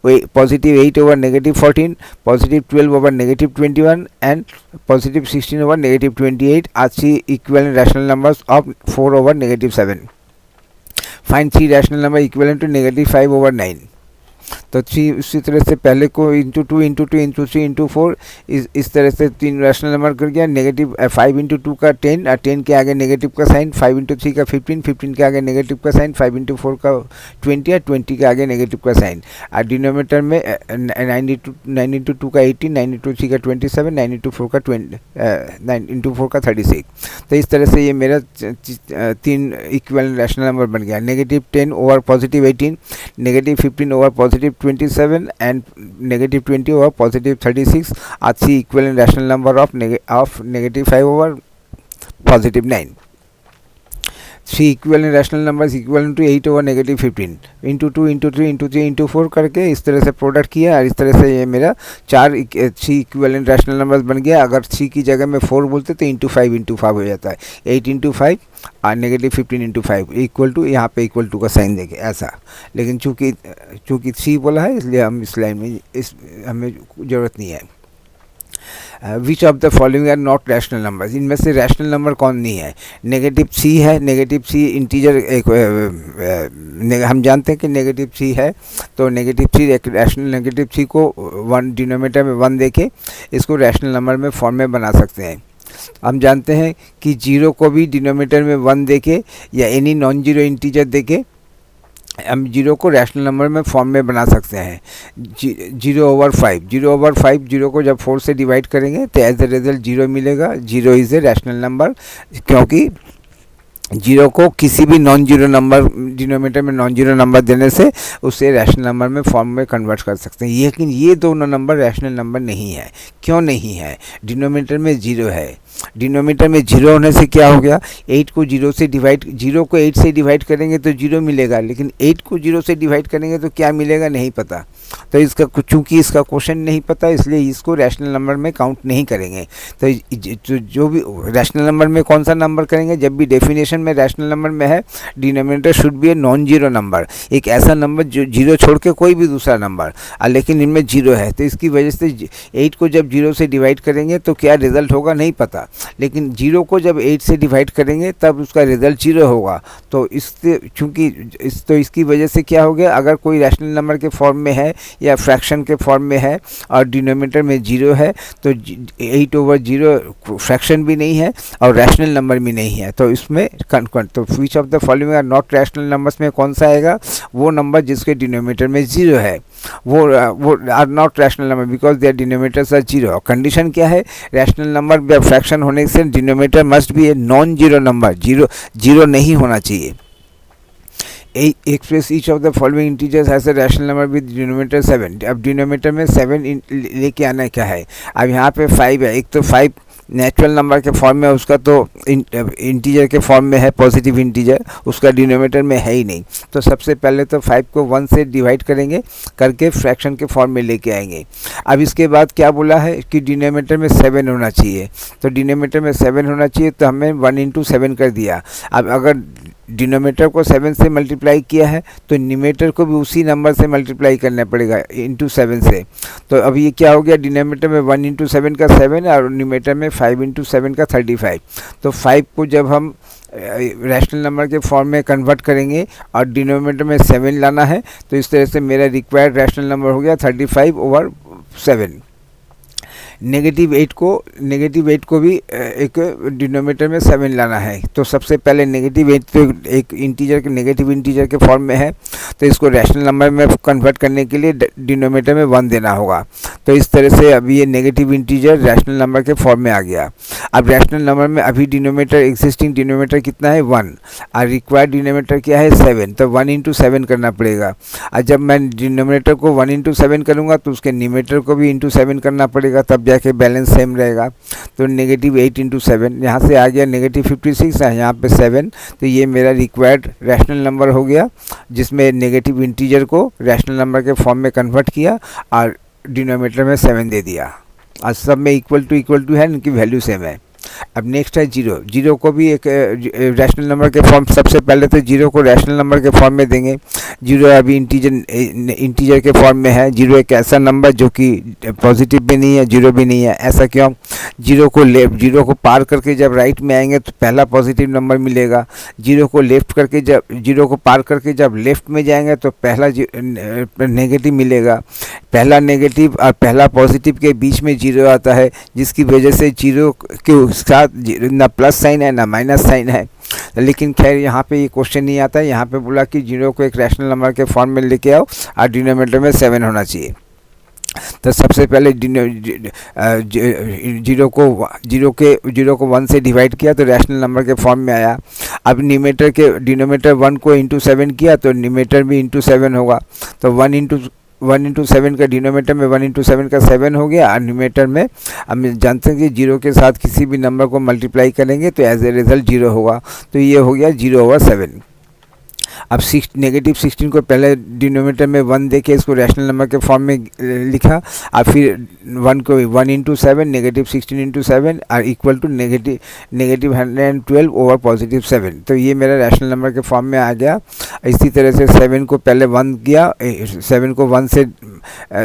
Positive 8 over negative 14, positive 12 over negative 21 and positive 16 over negative 28 are 3 equivalent rational numbers of 4 over negative 7। Find 3 rational number equivalent to negative 5 over 9। तो 3 इसी तरह से पहले को इंटू 2 इंटू 2 इंटू 3 इंटू 4 इस तरह से 3 रैशनल नंबर कर गया। नेगेटिव 5 इंटू 2 का 10 और 10 के आगे नेगेटिव का साइन, 5 इंटू 3 का 15, 15 के आगे नेगेटिव का साइन, 5 इंटू 4 का 20 और 20 के आगे नेगेटिव का साइन। और डिनोमिनेटर में 9 इंटू 2 का 18, 9 इंटू 3 का 27, 9 इंटू 4 का 9 इंटू 4 का 36। तो इस तरह से ये मेरा 3 इक्विवेलेंट रैशनल नंबर बन गया। Negative 10 over positive 18, negative 15 over positive 27 and negative 20 over positive 36 are 3 equivalent rational number of negative 5 over positive 9. 3 equivalent rational numbers equivalent to 8 over negative 15 into 2 into 3 into 3 into 4 करके इस तरह से product किया, और इस तरह से ये मेरा 3 इक्विवेलेंट रैशनल नंबर्स बन गया। अगर 3 की जगह में 4 बोलते तो इंटू 5 हो जाता है। 8 इंटू 5 और नेगेटिव 15 इंटू 5 इक्वल टू, यहाँ पे इक्वल टू का साइन देंगे ऐसा। लेकिन चूँकि 3 बोला है इसलिए हम इस लाइन में हमें ज़रूरत नहीं है। Which of the following are not rational numbers, इनमें से रैशनल नंबर कौन नहीं है। नेगेटिव 3 है, नेगेटिव 3 इंटीजर हम जानते हैं कि नेगेटिव 3 है, तो नेगेटिव 3 एक रैशनल, नेगेटिव 3 को 1 डिनोमिनेटर में 1 देके इसको रैशनल नंबर में फॉर्म में बना सकते हैं। हम जानते हैं कि 0 को भी डिनोमिनेटर में 1 देके या एनी नॉन जीरो इंटीजर देके हम 0 को रैशनल नंबर में फॉर्म में बना सकते हैं। 0 ओवर 5, 0 को जब 4 से डिवाइड करेंगे तो एज ए रिजल्ट 0 मिलेगा। 0 इज़ ए रैशनल नंबर, क्योंकि 0 को किसी भी नॉन जीरो नंबर डिनोमिनेटर में नॉन जीरो नंबर देने से उसे रैशनल नंबर में फॉर्म में कन्वर्ट कर सकते हैं। लेकिन ये दोनों नंबर रैशनल नंबर नहीं है। क्यों नहीं है? डिनोमिनेटर में 0 है। डिनोमिनेटर में 0 होने से क्या हो गया, 8 को 0 को 8 से डिवाइड करेंगे तो 0 मिलेगा, लेकिन 8 को 0 से डिवाइड करेंगे तो क्या मिलेगा नहीं पता। तो इसका चूँकि इसका क्वेश्चन नहीं पता, इसलिए इसको रैशनल नंबर में काउंट नहीं करेंगे। तो जो भी रैशनल नंबर में कौन सा नंबर करेंगे, जब भी डेफिनेशन में रैशनल नंबर में है denominator should be a non zero number, एक ऐसा नंबर जो 0 छोड़ के कोई भी दूसरा नंबर, लेकिन इनमें 0 है। तो इसकी वजह से 8 को जब 0 से डिवाइड करेंगे तो क्या रिजल्ट होगा नहीं पता, लेकिन 0 को जब 8 से डिवाइड करेंगे तब उसका रिजल्ट 0 होगा। तो इससे चूँकि इसकी वजह से क्या हो गया, अगर कोई रैशनल नंबर के फॉर्म में है या फ्रैक्शन के फॉर्म में है और डिनोमिनेटर में 0 है तो 8 ओवर 0 फ्रैक्शन भी नहीं है और रैशनल नंबर भी नहीं है। तो इसमें तो which of the following are not rational numbers में कौन सा आएगा, वो नंबर जिसके डिनोमिनेटर में 0 है वो are not rational number because their denominators are 0। Condition क्या है, रैशनल नंबर या फ्रैक्शन फ्रैक्शन होने से denominator must be a non zero number, zero नहीं होना चाहिए। Express each of the following integers as a rational number with denominator 7। अब denominator में 7 लेके आना क्या है। अब यहाँ पे 5 है, एक तो 5 नेचुरल नंबर के फॉर्म में, उसका तो इंटीजर के फॉर्म में है, पॉजिटिव इंटीजर, उसका डिनोमिनेटर में है ही नहीं। तो सबसे पहले तो 5 को 1 से डिवाइड करेंगे, करके फ्रैक्शन के फॉर्म में लेके आएंगे। अब इसके बाद क्या बोला है कि डिनोमिनेटर में 7 होना चाहिए, तो डिनोमिनेटर में 7 होना चाहिए, तो हमने 1 इंटू 7 कर दिया। अब अगर डिनोमिनेटर को 7 से मल्टीप्लाई किया है तो न्यूमरेटर को भी उसी नंबर से मल्टीप्लाई करना पड़ेगा इंटू 7 से। तो अब ये क्या हो गया, डिनोमिनेटर में 1 इंटू 7 का 7 और न्यूमरेटर में 5 इंटू 7 का 35। तो 5 को जब हम रैशनल नंबर के फॉर्म में कन्वर्ट करेंगे और डिनोमिनेटर में 7 लाना है, तो इस तरह से मेरा रिक्वायर्ड रैशनल नंबर हो गया 35/7। नेगेटिव 8 को भी एक डिनोमिनेटर में 7 लाना है। तो सबसे पहले नेगेटिव 8 तो एक इंटीजर के नेगेटिव इंटीजर के फॉर्म में है, तो इसको रैशनल नंबर में कन्वर्ट करने के लिए डिनोमिनेटर में 1 देना होगा। तो इस तरह से अभी ये नेगेटिव इंटीजर रैशनल नंबर के फॉर्म में आ गया। अब रैशनल नंबर में अभी डिनोमिनेटर, एग्जिस्टिंग डिनोमिनेटर कितना है 1 और रिक्वायर्ड डिनोमिनेटर क्या है 7, तो 1 इंटू 7 करना पड़ेगा। और जब मैं डिनोमिनेटर को 1 इंटू 7 करूँगा तो उसके न्यूमरेटर को भी इंटू 7 करना पड़ेगा, तब जाके बैलेंस सेम रहेगा। तो नेगेटिव 8 इंटू 7, यहाँ से आ गया नेगेटिव 56 है, यहाँ पे 7, तो ये मेरा रिक्वायर्ड रैशनल नंबर हो गया, जिसमें नेगेटिव इंटीजर को रैशनल नंबर के फॉर्म में कन्वर्ट किया और डिनोमिनेटर में 7 दे दिया। और सब में इक्वल टू है, इनकी वैल्यू सेम है। अब नेक्स्ट है जीरो को भी एक रैशनल नंबर के फॉर्म, सबसे पहले तो जीरो को रैशनल नंबर के फॉर्म में देंगे। जीरो अभी इंटीजर के फॉर्म में है। जीरो एक ऐसा नंबर जो कि पॉजिटिव भी नहीं है, जीरो भी नहीं है। ऐसा क्यों? जीरो को पार करके जब राइट में आएंगे तो पहला पॉजिटिव नंबर मिलेगा। जीरो को पार करके जब लेफ्ट में जाएंगे तो पहला नेगेटिव मिलेगा। पहला नेगेटिव और पहला पॉजिटिव के बीच में जीरो आता है, जिसकी वजह से जीरो के साथ ना प्लस साइन है ना माइनस साइन है। लेकिन खैर यहाँ पे ये क्वेश्चन नहीं आता है। यहाँ पे बोला कि जीरो को एक रैशनल नंबर के फॉर्म में लेके आओ और डिनोमिनेटर में 7 होना चाहिए। तो सबसे पहले जीरो को 1 से डिवाइड किया तो रैशनल नंबर के फॉर्म में आया। अब डिनोमिनेटर 1 को इंटू 7 किया तो न्यूमरेटर भी इंटू 7 होगा। तो 1 इंटू 7 का डिनोमिनेटर में 1 इंटू 7 का 7 हो गया और न्यूमरेटर में हम जानते हैं कि जीरो के साथ किसी भी नंबर को मल्टीप्लाई करेंगे तो एज ए रिजल्ट जीरो होगा। तो ये हो गया 0/7। अब नेगेटिव 16 को पहले डिनोमिनेटर में 1 देके इसको रैशनल नंबर के फॉर्म में लिखा और फिर 1 को 1 इंटू 7 नेगेटिव 16 इंटू 7 और इक्वल टू नेगेटिव 112/+7। तो ये मेरा रैशनल नंबर के फॉर्म में आ गया। इसी तरह से 7 को पहले 1 किया, 7 को 1 से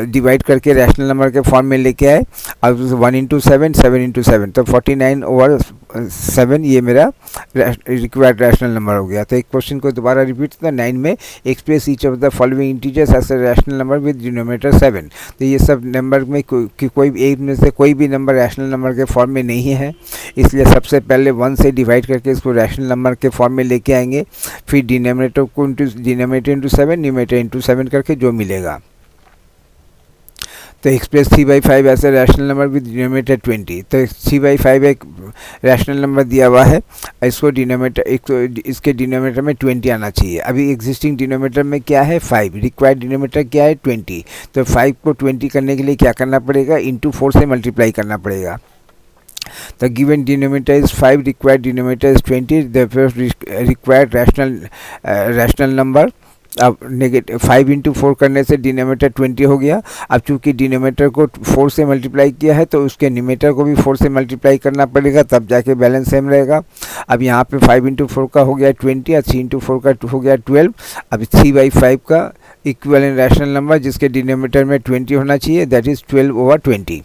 डिवाइड करके रैशनल नंबर के फॉर्म में लेके आए और 1 इंटू 7 7 इंटू 7 तो 49/7 ये मेरा रिक्वायर्ड रैशनल नंबर हो गया। तो एक क्वेश्चन को दोबारा रिपीट था 9 में, express each of the following integers as a rational number with denominator 7। तो ये सब नंबर में कोई एक में से कोई भी नंबर रैशनल नंबर के फॉर्म में नहीं है, इसलिए सबसे पहले 1 से डिवाइड करके इसको रैशनल नंबर के फॉर्म में लेके आएंगे। फिर डिनोमिनेटर इंटू 7 न्यूमरेटर इंटू 7 करके जो मिलेगा। तो एक्सप्रेस 3/5 ऐसा रैशनल नंबर विद डिनोमिनेटर 20। तो 3/5 एक रैशनल नंबर दिया हुआ है, इसको इसके डिनोमिनेटर में 20 आना चाहिए। अभी एग्जिस्टिंग डिनोमिनेटर में क्या है 5, रिक्वायर्ड डिनोमिनेटर क्या है 20। तो 5 को 20 करने के लिए क्या करना पड़ेगा, इंटू 4 से मल्टीप्लाई करना पड़ेगा। The given denominator is 5, required denominator is 20, therefore required rational number। अब नेगेटिव 5 इंटू 4 करने से डिनोमिनेटर 20 हो गया। अब चूंकि डिनोमिनेटर को 4 से मल्टीप्लाई किया है तो उसके न्यूमरेटर को भी 4 से मल्टीप्लाई करना पड़ेगा, तब जाके बैलेंस सेम रहेगा। अब यहाँ पे 5 इंटू 4 का हो गया 20 और 3 इंटू 4 का हो गया 12। अब 3/5 का इक्विवेलेंट रैशनल नंबर जिसके डिनोमिनेटर में 20 होना चाहिए, दैट इज़ 12/20।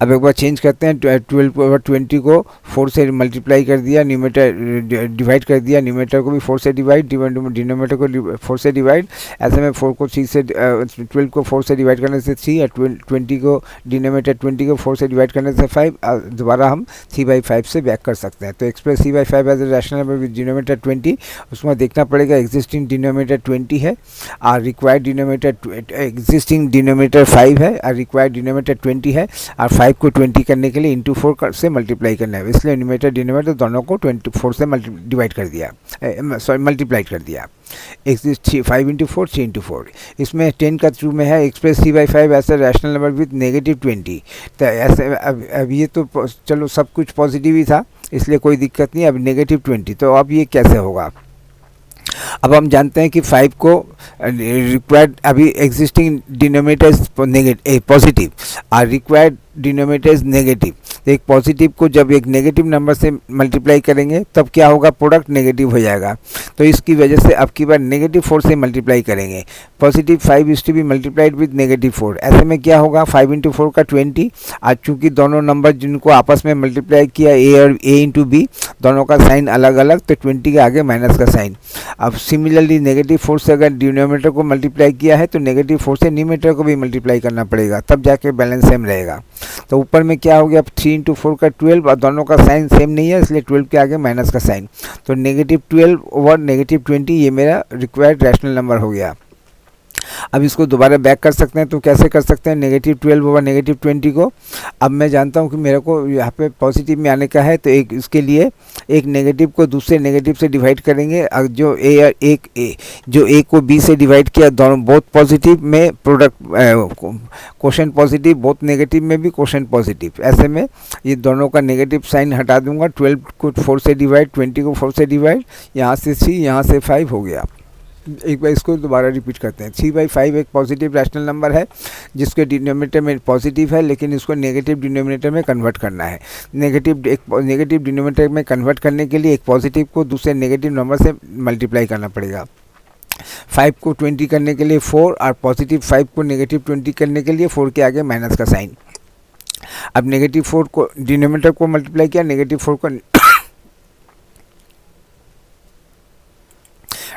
अब एक बार चेंज करते हैं, 12/20 को 4 से मल्टीप्लाई कर दिया, न्यूमरेटर डिवाइड कर दिया, न्यूमरेटर को भी 4 से डिवाइड, डिनोमिनेटर को 4 से डिवाइड। ऐसे में 4 को 3 से 12 को 4 से डिवाइड करने से 3 और 20 को डिनोमिनेटर 20 को 4 से डिवाइड करने से 5। दोबारा हम 3/5 से बैक कर सकते हैं। तो express 3/5 as a rational number with denominator 20। उसमें देखना पड़ेगा एग्जिस्टिंग डिनोमिनेटर 20 है और रिक्वायर्ड डिनोमिनेटर एग्जिस्टिंग डिनोमिनेटर 5 है और रिक्वायर्ड डिनोमिनेटर 20 है। और 5 को 20 करने के लिए इंटू 4 से मल्टीप्लाई करना है, इसलिए न्यूमरेटर डिनोमिनेटर दोनों को 24 से डिवाइड कर दिया, सॉरी मल्टीप्लाई कर दिया। Exist 5 into 4 3 into 4। इसमें 10 का थ्रू में है एक्सप्रेस 3/5 ऐसा रैशनल नंबर विद -20। तो ऐसे अब ये तो चलो सब कुछ पॉजिटिव ही था, इसलिए कोई दिक्कत नहीं। अब -20, तो अब ये कैसे होगा? अब हम जानते हैं कि 5 को रिक्वायर्ड, अभी एग्जिस्टिंग डिनोमिनेटर पॉजिटिव और रिक्वायर्ड डिनोमिनेटर इज नेगेटिव। तो एक पॉजिटिव को जब एक नेगेटिव नंबर से मल्टीप्लाई करेंगे तब क्या होगा, प्रोडक्ट नेगेटिव हो जाएगा। तो इसकी वजह से अब की बार -4 से मल्टीप्लाई करेंगे। Positive 5 is to be multiplied with -4। ऐसे में क्या होगा, 5 इंटू 4 का 20। आज चूँकि दोनों नंबर जिनको आपस में मल्टीप्लाई किया ए और ए इंटू बी, दोनों का साइन अलग अलग, तो 20 के आगे माइनस का साइन। अब सिमिलरली -4 से अगर डिनोमिनेटर को मल्टीप्लाई किया है तो -4 से न्यूमरेटर को भी मल्टीप्लाई करना पड़ेगा, तब जाके बैलेंस सेम रहेगा। तो ऊपर में क्या हो गया, 3 इंटू 4 का 12 और दोनों का साइन सेम नहीं है, इसलिए 12 के आगे माइनस का साइन। तो -12 ओवर -20 ये मेरा रिक्वायर्ड रैशनल नंबर हो गया। अब इसको दोबारा बैक कर सकते हैं, तो कैसे कर सकते हैं -12 ओवर -20 को? अब मैं जानता हूँ कि मेरे को यहाँ पे पॉजिटिव में आने का है, तो एक इसके लिए एक नेगेटिव को दूसरे नेगेटिव से डिवाइड करेंगे। जो ए को बी से डिवाइड किया, दोनों बोथ पॉजिटिव में product quotient positive, both negative में भी क्वोशेंट पॉजिटिव। ऐसे में ये दोनों का नेगेटिव साइन हटा दूंगा। 12 को 4 से डिवाइड, 20 को 4 से डिवाइड, यहाँ से 3 यहाँ से 5 हो गया। एक बार इसको दोबारा रिपीट करते हैं। 3/5 एक पॉजिटिव रैशनल नंबर है जिसके डिनोमिनेटर में पॉजिटिव है, लेकिन इसको नेगेटिव डिनोमिनेटर में कन्वर्ट करना है। नेगेटिव डिनोमिनेटर में कन्वर्ट करने के लिए एक पॉजिटिव को दूसरे नेगेटिव नंबर से मल्टीप्लाई करना पड़ेगा। 5 को 20 करने के लिए 4 और पॉजिटिव 5 को -20 करने के लिए 4 के आगे माइनस का साइन। अब -4 को डिनोमिनेटर को मल्टीप्लाई किया, -4 को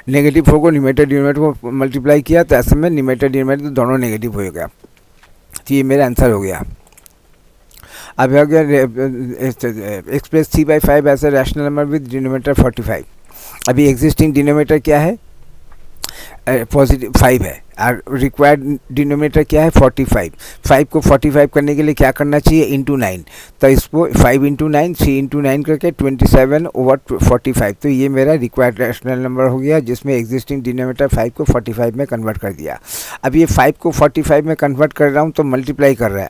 -4 को न्यूमरेटर डिनोमिनेटर को मल्टीप्लाई किया, तो ऐसे में न्यूमरेटर डिनोमिनेटर दोनों नेगेटिव हो गया। तो ये मेरा आंसर हो गया। अब हो गया एक्सप्रेस 3/5 ऐसा रैशनल नंबर विद डिनोमिनेटर 45। अभी एग्जिस्टिंग डिनोमिनेटर क्या है, पॉजिटिव 5 है और रिक्वायर्ड डिनोमिनेटर क्या है, 45। 5 को 45 करने के लिए क्या करना चाहिए, इंटू 9। तो इसको 5 इंटू 9 3 इंटू 9 करके 27 ओवर 45। तो ये मेरा रिक्वायर्ड रैशनल नंबर हो गया, जिसमें एग्जिस्टिंग डिनोमिनेटर 5 को 45 में कन्वर्ट कर दिया। अब ये 5 को 45 में कन्वर्ट कर रहा हूँ तो मल्टीप्लाई कर रहा है।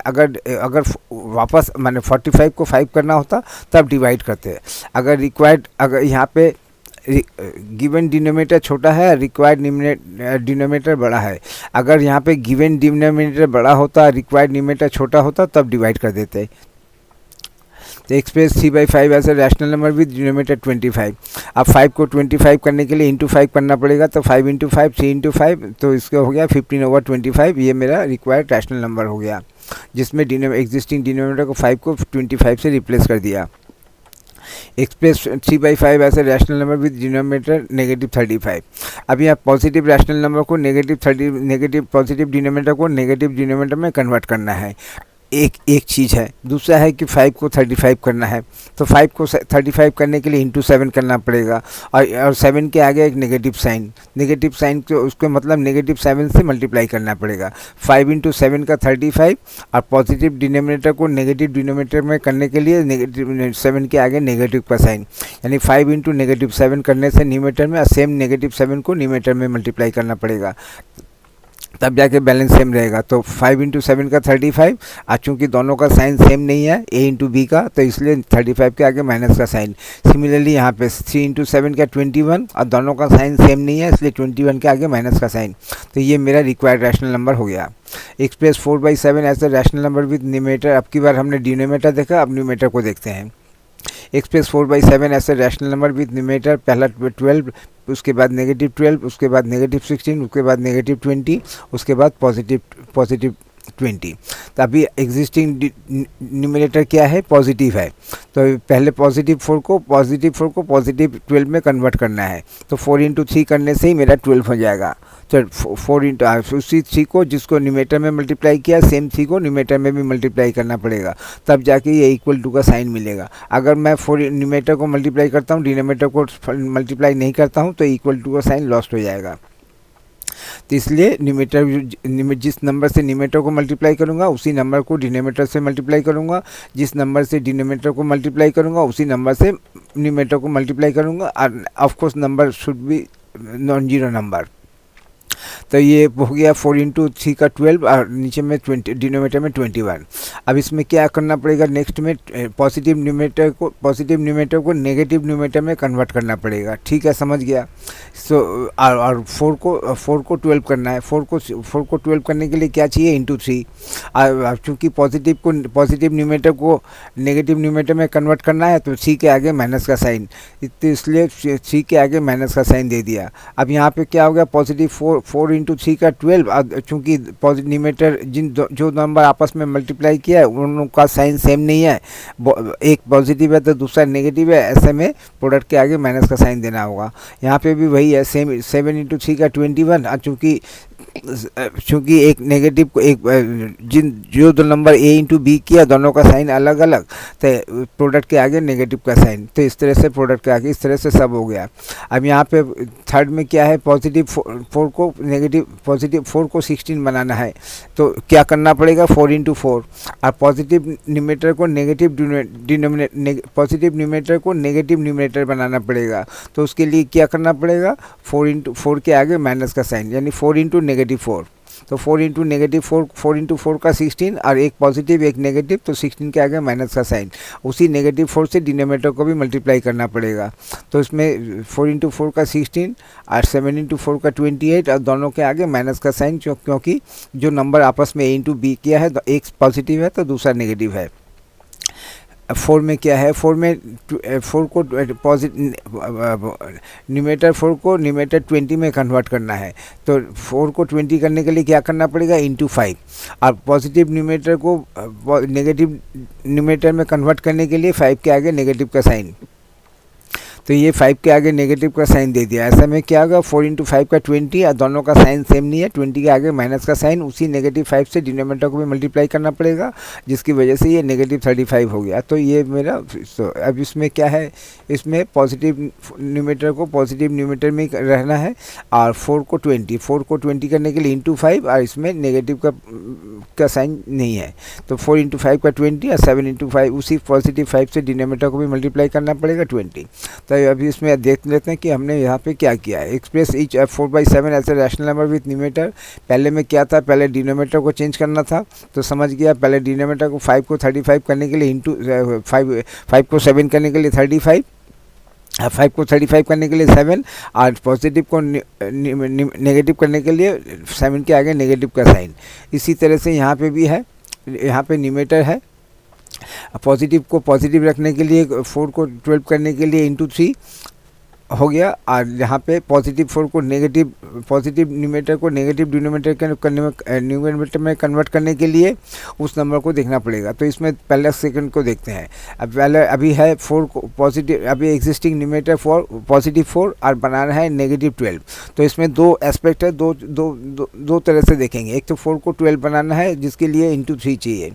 अगर वापस मैंने 45 को 5 करना होता तब डिवाइड करते हैं। अगर यहाँ पे गिवन डिनोमिनेटर छोटा है, रिक्वायर्ड डिनोमिनेटर बड़ा है। अगर यहाँ पे गिवन डिनोमिनेटर बड़ा होता, रिक्वायर्ड डिनोमिनेटर छोटा होता, तब डिवाइड कर देते। तो एक्सप्रेस 3/5 ऐसा रैशनल नंबर विद डिनोमिनेटर 25। अब 5 को 25 करने के लिए इंटू 5 करना पड़ेगा, तो 5 इंटू 5 3 इंटू 5, तो इसका हो गया 15 ओवर 25। ये मेरा रिक्वायर्ड रैशनल नंबर हो गया, जिसमें एग्जिस्टिंग डिनोमिनेटर को 5 को 25 से रिप्लेस कर दिया। एक्सप्रेस 3/5 ऐसे रैशनल नंबर विद डिनोमिनेटर -35। अब यहाँ पॉजिटिव रैशनल नंबर को पॉजिटिव डिनोमिनेटर को नेगेटिव डिनोमिनेटर में कन्वर्ट करना है। एक चीज़ है। दूसरा है कि 5 को 35 करना है, तो 5 को 35 करने के लिए इंटू 7 करना पड़ेगा और 7 के आगे एक नेगेटिव साइन तो उसको मतलब -7 से मल्टीप्लाई करना पड़ेगा। 5 इंटू 7 का 35 और पॉजिटिव डिनोमिनेटर को नेगेटिव डिनोमिनेटर में करने के लिए -7 के आगे नेगेटिव का साइन, यानी 5 इंटू -7 करने से न्यूमरेटर में, और सेम -7 को न्यूमरेटर में मल्टीप्लाई करना पड़ेगा, तब जाके बैलेंस सेम रहेगा। तो 5 इंटू 7 का 35, और चूँकि दोनों का साइन सेम नहीं है a इंटू बी का, तो इसलिए 35 के आगे माइनस का साइन। सिमिलरली यहाँ पे 3 इंटू 7 का 21, और दोनों का साइन सेम नहीं है, इसलिए 21 के आगे माइनस का साइन। तो ये मेरा रिक्वायर्ड रैशनल नंबर हो गया। एक्सप्रेस 4/7 ऐसा रैशनल नंबर विद न्यूमरेटर। अब की बार हमने डिनोमिनेटर देखा, अब न्यूमरेटर को देखते हैं। एक्सप्रेस 4/7 ऐसे रैशनल नंबर विद न्यूमरेटर, पहला 12, उसके बाद -12, उसके बाद -16, उसके बाद -20, उसके बाद पॉजिटिव 20। तो अभी एग्जिस्टिंग न्यूमरेटर क्या है, पॉजिटिव है, तो पहले पॉजिटिव 4 को पॉजिटिव 12 में कन्वर्ट करना है। तो 4 इंटू 3 करने से ही मेरा 12 हो जाएगा। तो 4 इंटू उसी 3 को जिसको न्यूमरेटर में मल्टीप्लाई किया, सेम 3 को न्यूमरेटर में भी मल्टीप्लाई करना पड़ेगा, तब जाके ये इक्वल टू का साइन मिलेगा। अगर मैं 4 न्यूमरेटर को मल्टीप्लाई करता हूँ, डिनोमिनेटर को मल्टीप्लाई नहीं करता हूँ, तो इक्वल टू का साइन लॉस्ट हो जाएगा। तो इसलिए न्यूमेटर जिस नंबर से न्यूमेटर को मल्टीप्लाई करूँगा उसी नंबर को डिनोमिनेटर से मल्टीप्लाई करूँगा, जिस नंबर से डिनोमिनेटर को मल्टीप्लाई करूँगा उसी नंबर से न्यूमेटर को मल्टीप्लाई करूँगा। और of course number should be non zero number. तो ये हो गया 4 इंटू 3 का 12 और नीचे में 20, डिनोमिनेटर में 21। अब इसमें क्या करना पड़ेगा, नेक्स्ट में पॉजिटिव न्यूमेरेटर को नेगेटिव न्यूमेरेटर में कन्वर्ट करना पड़ेगा। ठीक है, समझ गया। सो और 4 को 12 करना है। 4 को 12 करने के लिए क्या चाहिए, इंटू 3। चूँकि पॉजिटिव न्यूमेरेटर को नेगेटिव न्यूमेरेटर में कन्वर्ट करना है तो 3 के आगे माइनस का साइन, इसलिए 3 के आगे माइनस का साइन दे दिया। अब यहाँ पे क्या हो गया, पॉजिटिव 4 इंटू 3 का 12। चूँकि न्यूमेरेटर जो नंबर आपस में मल्टीप्लाई किया है उनका साइन सेम नहीं है, एक पॉजिटिव है तो दूसरा नेगेटिव है, ऐसे में प्रोडक्ट के आगे माइनस का साइन देना होगा। यहाँ पे भी वही है, सेम 7 इंटू 3 का 21। और चूँकि एक नेगेटिव को जो दो नंबर ए इंटू बी किया दोनों का साइन अलग अलग, तो प्रोडक्ट के आगे नेगेटिव का साइन, तो इस तरह से प्रोडक्ट के आगे इस तरह से सब हो गया। अब यहाँ पे थर्ड में क्या है, पॉजिटिव 4 को 16 बनाना है तो क्या करना पड़ेगा, 4 इंटू 4। और पॉजिटिव न्यूमेरेटर को नेगेटिव न्यूमेरेटर बनाना पड़ेगा, तो उसके लिए क्या करना पड़ेगा, 4 इंटू 4 के आगे माइनस का साइन, यानी 4 इंटू नेगेटिव 4। तो 4 इंटू नेगेटिव 4 इंटू 4 का 16 और एक पॉजिटिव एक नेगेटिव, तो 16 के आगे माइनस का साइन। उसी नेगेटिव 4 से डिनोमिनेटर को भी मल्टीप्लाई करना पड़ेगा। तो इसमें 4 इंटू 4 का 16 और 7 इंटू 4 का 28 और दोनों के आगे माइनस का साइन, क्योंकि जो नंबर आपस में ए इंटू बी किया है तो एक पॉजिटिव है तो दूसरा नेगेटिव है। 4 में क्या है, 4 में 4 को न्यूमेरेटर 4 को न्यूमेरेटर 20 में कन्वर्ट करना है, तो 4 को 20 करने के लिए क्या करना पड़ेगा, इंटू 5। और पॉजिटिव न्यूमेरेटर को नेगेटिव न्यूमेरेटर में कन्वर्ट करने के लिए 5 के आगे नेगेटिव का साइन, तो ये 5 के आगे नेगेटिव का साइन दे दिया। ऐसा में क्या होगा, 4 इंटू 5 का 20 और दोनों का साइन सेम नहीं है, 20 के आगे माइनस का साइन, उसी नेगेटिव 5 से डिनोमिनेटर को भी मल्टीप्लाई करना पड़ेगा, जिसकी वजह से ये नेगेटिव 35 हो गया। तो ये मेरा अब इसमें क्या है, इसमें पॉजिटिव न्यूमेरेटर को पॉजिटिव न्यूमेरेटर में रहना है और 4 को 20 करने के लिए इंटू 5 और इसमें नेगेटिव का साइन नहीं है, तो 4 इंटू 5 का 20 और 7 इंटू 5 उसी पॉजिटिव 5 से डिनोमिनेटर को भी मल्टीप्लाई करना पड़ेगा 20। तो अभी इसमें देख लेते हैं कि हमने यहाँ पे क्या किया है। एक्सप्रेस ईच 4/7 ऐसे रैशनल नंबर विथ न्यूमेरेटर। पहले में क्या था, पहले डिनोमिनेटर को चेंज करना था, तो समझ गया। पहले डिनोमिनेटर को 5 को 35 करने के लिए इंटू 5 को 7 करने के लिए 35, 5 को 35 करने के लिए 7 और पॉजिटिव को नेगेटिव करने के लिए 7 के आगे नेगेटिव का साइन। इसी तरह से यहाँ पे भी है, यहाँ पे न्यूमेरेटर है, पॉजिटिव को पॉजिटिव रखने के लिए 4 को 12 करने के लिए इंटू 3 हो गया, और यहाँ पे पॉजिटिव 4 को पॉजिटिव न्यूमेरेटर को नेगेटिव न्यूमेरेटर में कन्वर्ट करने के लिए उस नंबर को देखना पड़ेगा। तो इसमें पहले सेकंड को देखते हैं। अब पहले अभी है 4 को पॉजिटिव, अभी एग्जिस्टिंग न्यूमेरेटर पॉजिटिव 4 और बनाना है नेगेटिव 12। तो इसमें दो एस्पेक्ट है, दो तरह से देखेंगे। एक तो 4 को 12 बनाना है जिसके लिए इंटू 3 चाहिए,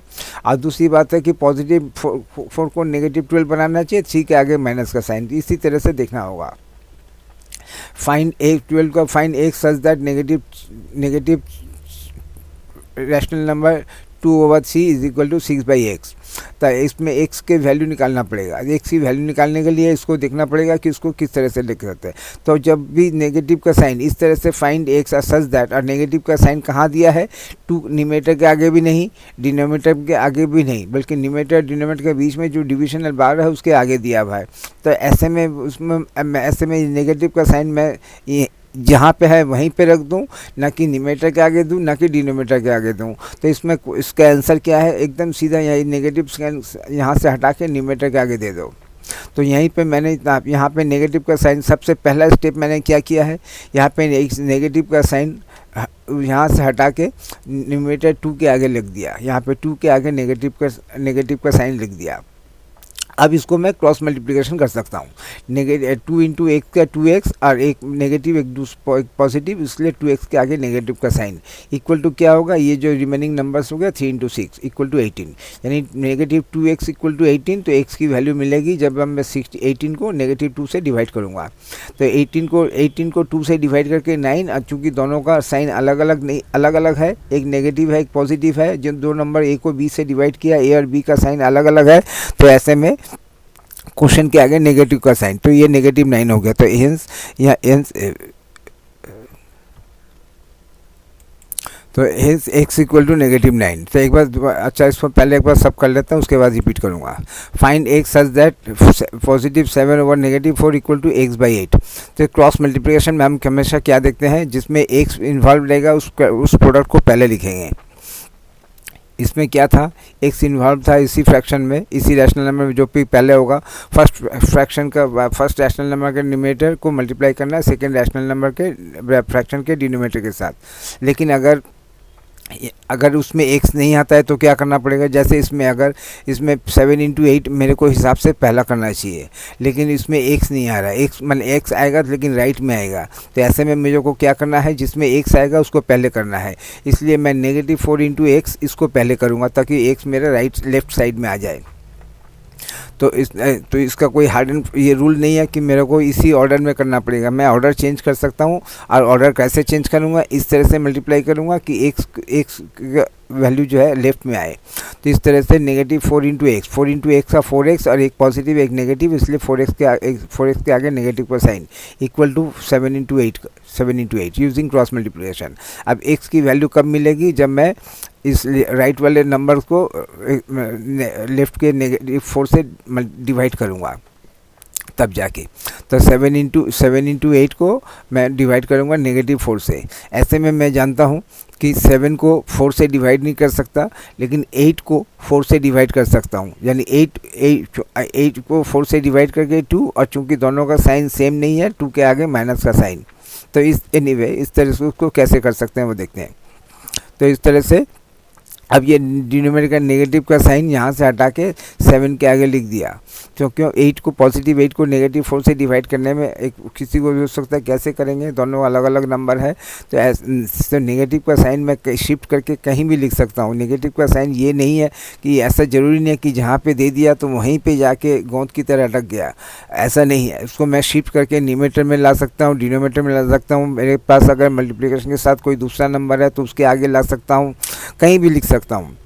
और दूसरी बात है कि पॉजिटिव 4 को नेगेटिव 12 बनाना चाहिए, 3 के आगे माइनस का साइन। इसी तरह से देखना होगा। फाइंड एक 12 का फाइंड एक such that negative rational number 2/3 is equal to 6/x। तो इसमें x के वैल्यू निकालना पड़ेगा। x की वैल्यू निकालने के लिए इसको देखना पड़ेगा कि इसको किस तरह से लिख सकते हैं। तो जब भी नेगेटिव का साइन इस तरह से फाइंड x सच दैट, और नेगेटिव का साइन कहाँ दिया है, न्यूमेरेटर के आगे भी नहीं, डिनोमिनेटर के आगे भी नहीं, बल्कि न्यूमेरेटर डिनोमिनेटर के बीच में जो डिविजनल बार है उसके आगे दिया हुआ है। तो ऐसे में नेगेटिव का साइन मैं जहाँ पे है वहीं पे रख दूँ, ना कि न्यूमेरेटर के आगे दूँ, ना कि डिनोमिनेटर के आगे दूँ। तो इसमें इसका आंसर क्या है, एकदम सीधा यही नेगेटिव यहाँ से हटा के न्यूमेरेटर के आगे दे दो। तो यहीं पे मैंने यहाँ पे नेगेटिव का साइन, सबसे पहला स्टेप मैंने क्या किया है, यहाँ पे नेगेटिव का साइन यहाँ से हटा के न्यूमेरेटर 2 के आगे लिख दिया। यहाँ पे 2 के आगे नेगेटिव का साइन लिख दिया। अब इसको मैं क्रॉस मल्टीप्लिकेशन कर सकता हूँ। नेगेटिव 2 इंटू एक्स का 2x और एक नेगेटिव एक पॉजिटिव, इसलिए 2x के आगे नेगेटिव का साइन इक्वल टू क्या होगा, ये जो रिमेनिंग नंबर्स हो गया 3 इंटू 6 इक्वल टू 18, यानी नेगेटिव 2x इक्वल टू 18। तो x की वैल्यू मिलेगी जब मैं 18 को नेगेटिव 2 से डिवाइड करूँगा। तो 18 को 2 से डिवाइड करके 9, और चूँकि दोनों का साइन अलग अलग है, एक नेगेटिव है एक पॉजिटिव है, जिन दो नंबर a को b से डिवाइड किया, a और b का साइन अलग अलग है, तो ऐसे में क्वेश्चन के आगे नेगेटिव का साइन, तो ये नेगेटिव 9 हो गया। तो हेंस या हेंस तो hence x equal to negative 9। तो एक बार अच्छा इसको पहले एक बार सब कर लेता हूँ, उसके बाद रिपीट करूँगा। Find x such that positive 7 over negative 4 equal to x by 8। तो क्रॉस मल्टीप्लिकेशन में हम हमेशा क्या देखते हैं, जिसमें x इन्वॉल्व रहेगा उस प्रोडक्ट को पहले लिखेंगे। इसमें क्या था, x इन्वॉल्व था इसी फ्रैक्शन में, इसी रैशनल नंबर में जो भी पहले होगा, फर्स्ट रैशनल नंबर के न्यूमरेटर को मल्टीप्लाई करना है सेकंड रैशनल नंबर के फ्रैक्शन के डिनोमिनेटर के साथ। लेकिन अगर उसमें x नहीं आता है तो क्या करना पड़ेगा, जैसे इसमें 7 इंटू 8 मेरे को हिसाब से पहला करना चाहिए, लेकिन इसमें x नहीं आ रहा है, x आएगा लेकिन राइट में आएगा। तो ऐसे में मेरे को क्या करना है, जिसमें x आएगा उसको पहले करना है, इसलिए मैं नेगेटिव 4 इंटू एक्स इसको पहले करूँगा ताकि x मेरे लेफ्ट साइड में आ जाए। तो इसका कोई हार्ड एंड ये रूल नहीं है कि मेरे को इसी ऑर्डर में करना पड़ेगा, मैं ऑर्डर चेंज कर सकता हूँ। और ऑर्डर कैसे चेंज करूँगा, इस तरह से मल्टीप्लाई करूँगा कि एक्स वैल्यू जो है लेफ्ट में आए। तो इस तरह से नेगेटिव 4 इंटू एक्स का 4x और एक पॉजिटिव एक नेगेटिव, इसलिए 4x के आगे नेगेटिव का sign equal to 7 into 8 using cross multiplication. अब x की वैल्यू कब मिलेगी, जब मैं इस राइट वाले नंबर को लेफ्ट के नेगेटिव 4 से डिवाइड करूँगा तब जाके। तो 7 इंटू 8 को मैं डिवाइड करूँगा नेगेटिव 4 से। ऐसे में मैं जानता हूँ कि 7 को 4 से डिवाइड नहीं कर सकता, लेकिन 8 को 4 से डिवाइड कर सकता हूँ, यानी 8 को 4 से डिवाइड करके 2, और चूँकि दोनों का साइन सेम नहीं है, 2 के आगे माइनस का साइन। तो इस तरह से उसको कैसे कर सकते हैं वो देखते हैं। तो इस तरह से अब ये डिनोमिनेटर का नेगेटिव का साइन यहाँ से हटा के 7 के आगे लिख दिया, क्योंकि 8 को नेगेटिव 4 से डिवाइड करने में किसी को भी हो सकता है कैसे करेंगे, दोनों अलग अलग नंबर है। तो नेगेटिव का साइन मैं शिफ्ट करके कहीं भी लिख सकता हूँ। नेगेटिव का साइन ये नहीं है कि ऐसा ज़रूरी नहीं है कि जहाँ पे दे दिया तो वहीं पे जाके गोंद की तरह अटक गया, ऐसा नहीं है। उसको मैं शिफ्ट करके न्यूमरेटर में ला सकता हूँ, डिनोमिनेटर में ला सकता हूँ। मेरे पास अगर मल्टीप्लिकेशन के साथ कोई दूसरा नंबर है तो उसके आगे ला सकता हूँ, कहीं भी लिख सकता हूँ।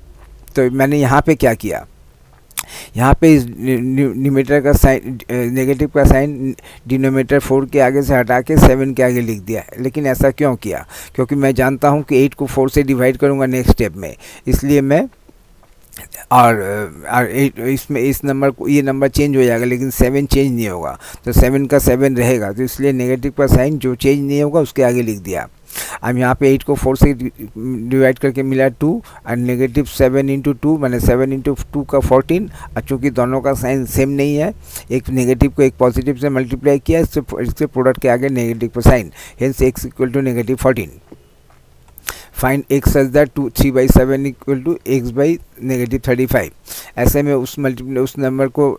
तो मैंने यहाँ पे क्या किया, यहाँ पे इस न्यूमरेटर का साइन नेगेटिव का साइन डिनोमिनेटर 4 के आगे से हटा के 7 के आगे लिख दिया। लेकिन ऐसा क्यों किया, क्योंकि मैं जानता हूँ कि 8 को 4 से डिवाइड करूँगा नेक्स्ट स्टेप में, इसलिए मैं और इसमें इस नंबर को ये नंबर चेंज हो जाएगा, लेकिन 7 चेंज नहीं होगा। तो 7 का 7 रहेगा, तो इसलिए नेगेटिव का साइन जो चेंज नहीं होगा उसके आगे लिख दिया। अब यहाँ पे 8 को 4 से डिवाइड करके मिला 2, और नेगेटिव 7 इंटू 2 मैंने 7 इंटू 2 का 14। और चूँकि दोनों का साइन सेम नहीं है, एक नेगेटिव को एक पॉजिटिव से मल्टीप्लाई किया, इससे प्रोडक्ट के आगे नेगेटिव का sign, hence x equal to negative 14। Find x such that 3/7 equal to x by negative 35। ऐसे में उस नंबर को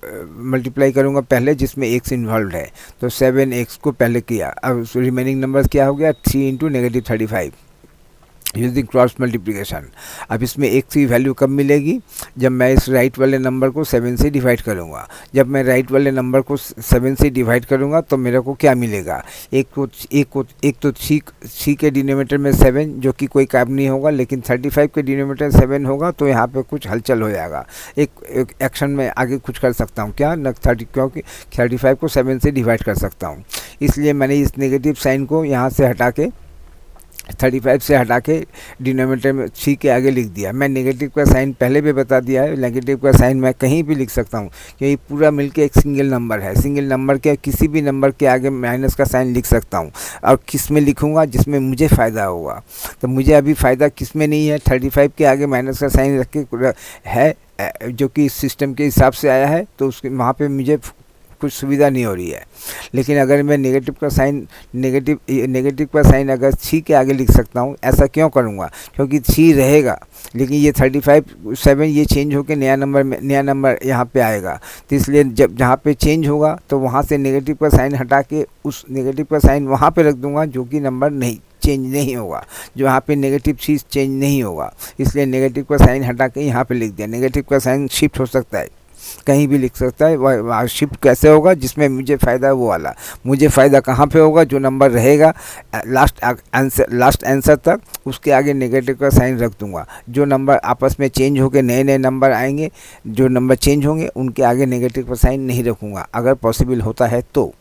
मल्टीप्लाई करूँगा पहले जिसमें x इन्वॉल्व है, तो 7x को पहले किया। अब रिमेनिंग नंबर क्या हो गया, 3 into negative 35 using cross multiplication. अब इसमें x की वैल्यू कब मिलेगी, जब मैं इस राइट वाले नंबर को 7 से डिवाइड करूँगा। जब मैं राइट वाले नंबर को 7 से डिवाइड करूँगा तो मेरे को क्या मिलेगा, एक तो c के डिनोमिनेटर में 7 जो कि कोई काम नहीं होगा, लेकिन 35 के डिनोमिनेटर 7 होगा तो यहाँ पे कुछ हलचल हो जाएगा। एक एक्शन में आगे कुछ कर सकता हूँ क्या, क्योंकि 35 को 7 से डिवाइड कर सकता हूँ, इसलिए मैंने इस नेगेटिव साइन को यहाँ से हटा के 35 से हटा के डिनोमिनेटर में c के आगे लिख दिया। मैं नेगेटिव का साइन पहले भी बता दिया है, नेगेटिव का साइन मैं कहीं भी लिख सकता हूँ, क्योंकि पूरा मिलके एक सिंगल नंबर है। सिंगल नंबर के किसी भी नंबर के आगे माइनस का साइन लिख सकता हूँ, और किस में लिखूँगा, जिसमें मुझे फ़ायदा होगा। तो मुझे अभी फ़ायदा किस में नहीं है, 35 के आगे माइनस का साइन रख के है, जो कि इस सिस्टम के हिसाब से आया है, तो उसके वहाँ पर मुझे कुछ सुविधा नहीं हो रही है। लेकिन अगर मैं नेगेटिव का साइन अगर सी के आगे लिख सकता हूँ, ऐसा क्यों करूँगा? क्योंकि सी रहेगा, लेकिन ये 35 7 ये चेंज होकर नया नंबर यहाँ पे आएगा। तो इसलिए जब जहाँ पे चेंज होगा तो वहाँ से नेगेटिव का साइन हटा के उस नेगेटिव का साइन वहाँ पे रख दूंगा, जो कि नंबर नहीं चेंज नहीं होगा, जो यहाँ पे नेगेटिव चीज़ चेंज नहीं होगा। इसलिए नेगेटिव का साइन हटा के यहाँ पे लिख दिया। नेगेटिव का साइन शिफ्ट हो सकता है, कहीं भी लिख सकता है। वह शिफ्ट कैसे होगा? जिसमें मुझे फ़ायदा है वो वाला। मुझे फ़ायदा कहाँ पे होगा? जो नंबर रहेगा लास्ट आंसर तक, उसके आगे नेगेटिव का साइन रख दूंगा। जो नंबर आपस में चेंज होकर नए नए नंबर आएंगे, जो नंबर चेंज होंगे, उनके आगे नेगेटिव का साइन नहीं रखूँगा, अगर पॉसिबल होता है तो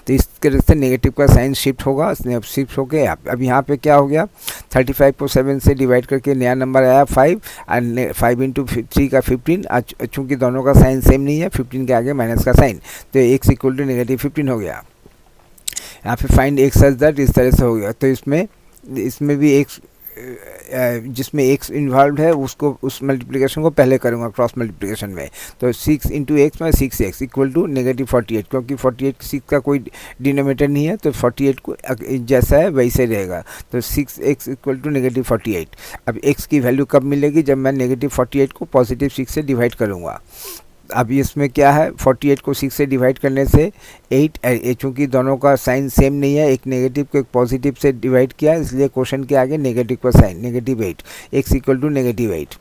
इस तरह से नेगेटिव का साइन शिफ्ट होगा। शिफ्ट होके अब यहाँ पे क्या हो गया? 35 को 7 से डिवाइड करके नया नंबर आया 5, और 5 इंटू 3 का 15। चूँकि दोनों का साइन सेम नहीं है, 15 के आगे माइनस का साइन, तो x इक्वल टू नेगेटिव 15 हो गया। यहाँ पे फाइंड x सच दैट इस तरह से हो गया। तो इसमें भी x जिसमें x इन्वॉल्व है उसको, उस मल्टीप्लिकेशन को पहले करूँगा क्रॉस मल्टीप्लिकेशन में। तो 6 इंटू एक्स में 6x इक्वल टू नेगेटिव 48, क्योंकि 48 6 का कोई डिनोमिनेटर नहीं है, तो 48 को जैसा है वैसे रहेगा। तो 6x इक्वल टू नेगेटिव 48। अब x की वैल्यू कब मिलेगी? जब मैं नेगेटिव 48 को पॉजिटिव 6 से डिवाइड करूँगा। अब इसमें क्या है? 48 को 6 से डिवाइड करने से 8, चूँकि दोनों का साइन सेम नहीं है, एक नेगेटिव को एक पॉजिटिव से डिवाइड किया, इसलिए क्वेश्चन के आगे नेगेटिव का sign, negative 8, x equal to negative 8।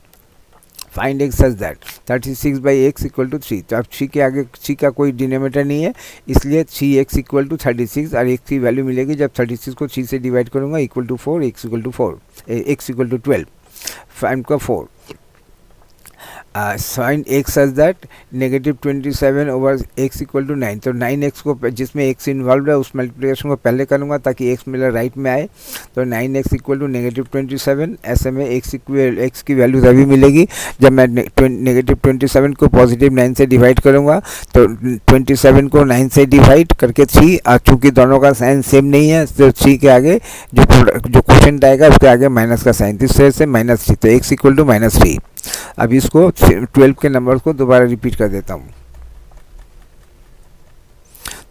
Find x such that 36 by x equal to 3। तो अब c के आगे c का कोई डिनोमिनेटर नहीं है, इसलिए 3x इक्वल टू 36, और x की वैल्यू मिलेगी जब 36 को 3 से डिवाइड करूँगा, equal to 4, x equal to 4, x equal to 12। Find का 4। Sign x such that negative 27 over x equal to 9। तो 9x को, जिसमें x इन्वॉल्व है, उस मल्टीप्लिकेशन को पहले करूँगा ताकि x मेरा राइट में आए। तो 9x इक्वल टू नेगेटिव 27। ऐसे में x की वैल्यू तभी मिलेगी जब मैं नेगेटिव 27 को पॉजिटिव 9 से डिवाइड करूँगा। तो 27 को 9 से डिवाइड करके 3, और चूँकि दोनों का साइन सेम नहीं है, तो 3 के आगे जो क्वोशंट आएगा उसके आगे माइनस का साइन, इस तरह से -3। तो x इक्वल टू -3। अब इसको 12 के नंबर को दोबारा रिपीट कर देता हूँ।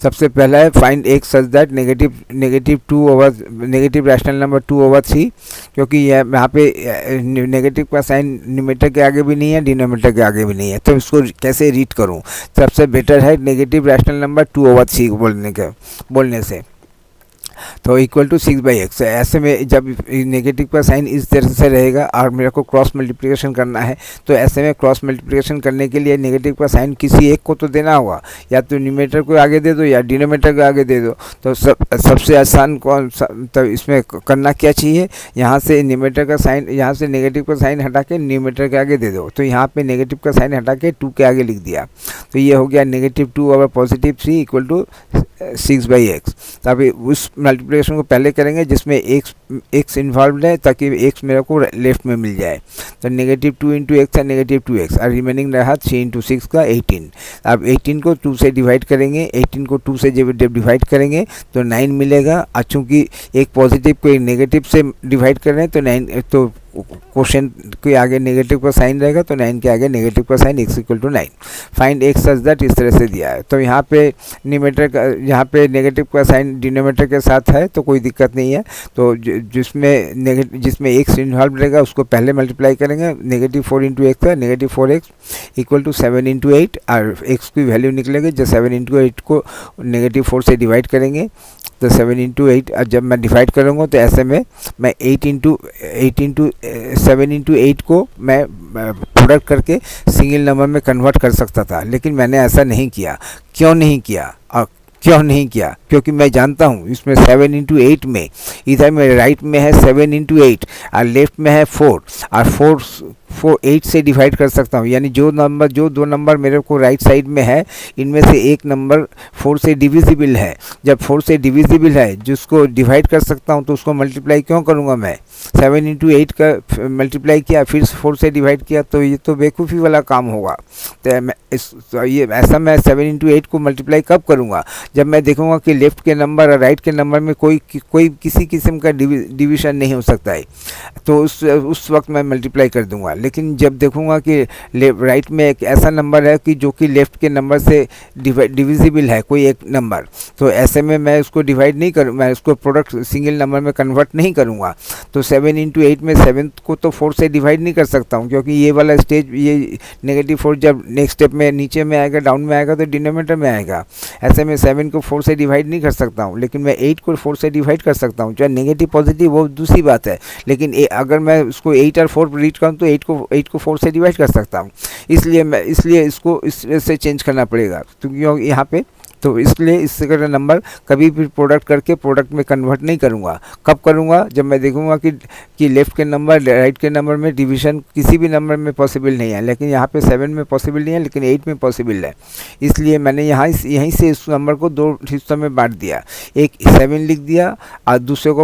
सबसे पहला है find x such that negative rational number 2 over 3, क्योंकि यहाँ पे नेगेटिव का साइन न्यूमरेटर के आगे भी नहीं है, डिनोमिनेटर के आगे भी नहीं है, तो इसको कैसे रीड करूँ? सबसे बेटर है नेगेटिव रैशनल नंबर 2 ओवर 3 बोलने से। तो इक्वल टू 6/x। ऐसे में जब नेगेटिव का साइन इस तरह से रहेगा और मेरे को क्रॉस मल्टीप्लिकेशन करना है, तो ऐसे में क्रॉस मल्टीप्लिकेशन करने के लिए नेगेटिव का साइन किसी एक को तो देना होगा, या तो न्यूमरेटर को आगे दे दो या डिनोमिनेटर को आगे दे दो। तो सबसे आसान कौन सा? तो इसमें करना क्या चाहिए? यहाँ से न्यूमरेटर का साइन, यहाँ से नेगेटिव का साइन हटा के न्यूमरेटर के आगे दे दो। तो यहाँ पे नेगेटिव का साइन हटा के 2 के आगे लिख दिया, तो ये हो गया negative 2 over positive 3 equal to 6/x। तो अभी उस मल्टीप्लिकेशन को पहले करेंगे जिसमें x इन्वॉल्व है, ताकि x मेरे को लेफ्ट में मिल जाए। तो नेगेटिव 2 इंटू एक्स है नेगेटिव 2x, और रिमेनिंग रहा 3 इंटू 6 का 18। अब 18 को 2 से डिवाइड करेंगे, 18 को 2 से जब डिवाइड करेंगे तो 9 मिलेगा। और चूँकि एक पॉजिटिव को एक नेगेटिव से डिवाइड कर रहे हैं, तो 9, तो क्वेश्चन के आगे नेगेटिव का साइन रहेगा, तो 9 के आगे नेगेटिव का sign, x equal to 9। Find x such that इस तरह से दिया है। तो यहाँ पे न्यूमरेटर का, यहाँ पे नेगेटिव का साइन डिनोमिनेटर के साथ है तो कोई दिक्कत नहीं है। तो जिसमें x इन्वॉल्व रहेगा उसको पहले मल्टीप्लाई करेंगे। नेगेटिव 4 इंटू एक्स है negative 4x equal to 7 into 8, और x की वैल्यू निकलेगी जब 7 इंटू 8 को नेगेटिव 4 से डिवाइड करेंगे, तो 7 इंटू 8। और जब मैं डिवाइड करूँगा तो ऐसे में मैं 7 इंटू 8 को मैं प्रोडक्ट करके सिंगल नंबर में कन्वर्ट कर सकता था, लेकिन मैंने ऐसा नहीं किया। क्यों नहीं किया? क्योंकि मैं जानता हूँ इसमें 7 इंटू 8 में, इधर मेरे राइट में है 7 इंटू 8 और लेफ्ट में है 4, और 4 8 से डिवाइड कर सकता हूँ। यानी जो दो नंबर मेरे को राइट साइड में है, इनमें से एक नंबर 4 से डिविजिबल है। जब 4 से डिविजिबल है, जिसको डिवाइड कर सकता हूँ, तो उसको मल्टीप्लाई क्यों करूँगा मैं? 7 इंटू 8 का मल्टीप्लाई किया, फिर 4 से डिवाइड किया, तो ये तो बेवकूफ़ी वाला काम होगा। तो ये ऐसा मैं 7 इंटू 8 को मल्टीप्लाई कब करूँगा? जब मैं देखूँगा कि लेफ़्ट के नंबर और राइट के नंबर में कोई किसी किस्म का डिवीज़न नहीं हो सकता है, तो उस वक्त मैं मल्टीप्लाई कर दूँगा। लेकिन जब देखूंगा कि राइट में एक ऐसा नंबर है कि जो कि लेफ़्ट के नंबर से डिविजिबल है कोई एक नंबर, तो ऐसे में मैं उसको डिवाइड नहीं करूँ, मैं उसको प्रोडक्ट सिंगल नंबर में कन्वर्ट नहीं करूँगा। तो 7 इंटू 8 में 7 को तो 4 से डिवाइड नहीं कर सकता हूँ, क्योंकि ये वाला स्टेज, ये -4 जब नेक्स्ट स्टेप में नीचे में आएगा, डाउन में आएगा, तो डिनोमिनेटर में आएगा। ऐसे में 7 को 4 से डिवाइड नहीं कर सकता हूँ, लेकिन मैं 8 को 4 से डिवाइड कर सकता हूँ। चाहे नेगेटिव पॉजिटिव वो दूसरी बात है, लेकिन अगर मैं उसको 8 और 4 रीड करूँ तो 8 को 4 से डिवाइड कर सकता हूँ। इसलिए इसको इससे चेंज करना पड़ेगा, क्योंकि यहाँ पे तो इसलिए इससे का नंबर कभी भी प्रोडक्ट करके प्रोडक्ट में कन्वर्ट नहीं करूँगा। कब करूँगा? जब मैं देखूँगा कि लेफ़्ट के नंबर राइट के नंबर में डिवीज़न किसी भी नंबर में पॉसिबल नहीं है, लेकिन यहाँ पे 7 में पॉसिबल नहीं है, लेकिन 8 में पॉसिबल है। इसलिए मैंने यहीं से इस नंबर को 2 हिस्सों में बांट दिया, एक 7 लिख दिया और दूसरे को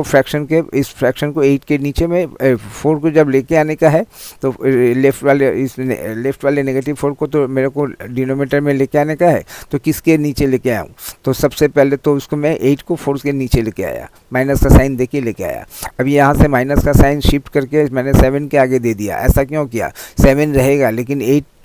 इस फ्रैक्शन को 8 के नीचे में 4 को जब लेके आने का है, तो लेफ़्ट वाले -4 को तो मेरे को डिनोमिनेटर में लेके आने का है, तो किसके नीचे लेके आऊँ? तो सबसे पहले तो उसको मैं 8 को 4 के नीचे लेके आया, माइनस का साइन देके लेके आया। अभी यहाँ से माइनस का साइन शिफ्ट करके मैंने 7 के आगे दे दिया। ऐसा क्यों किया? 7 रहेगा, लेकिन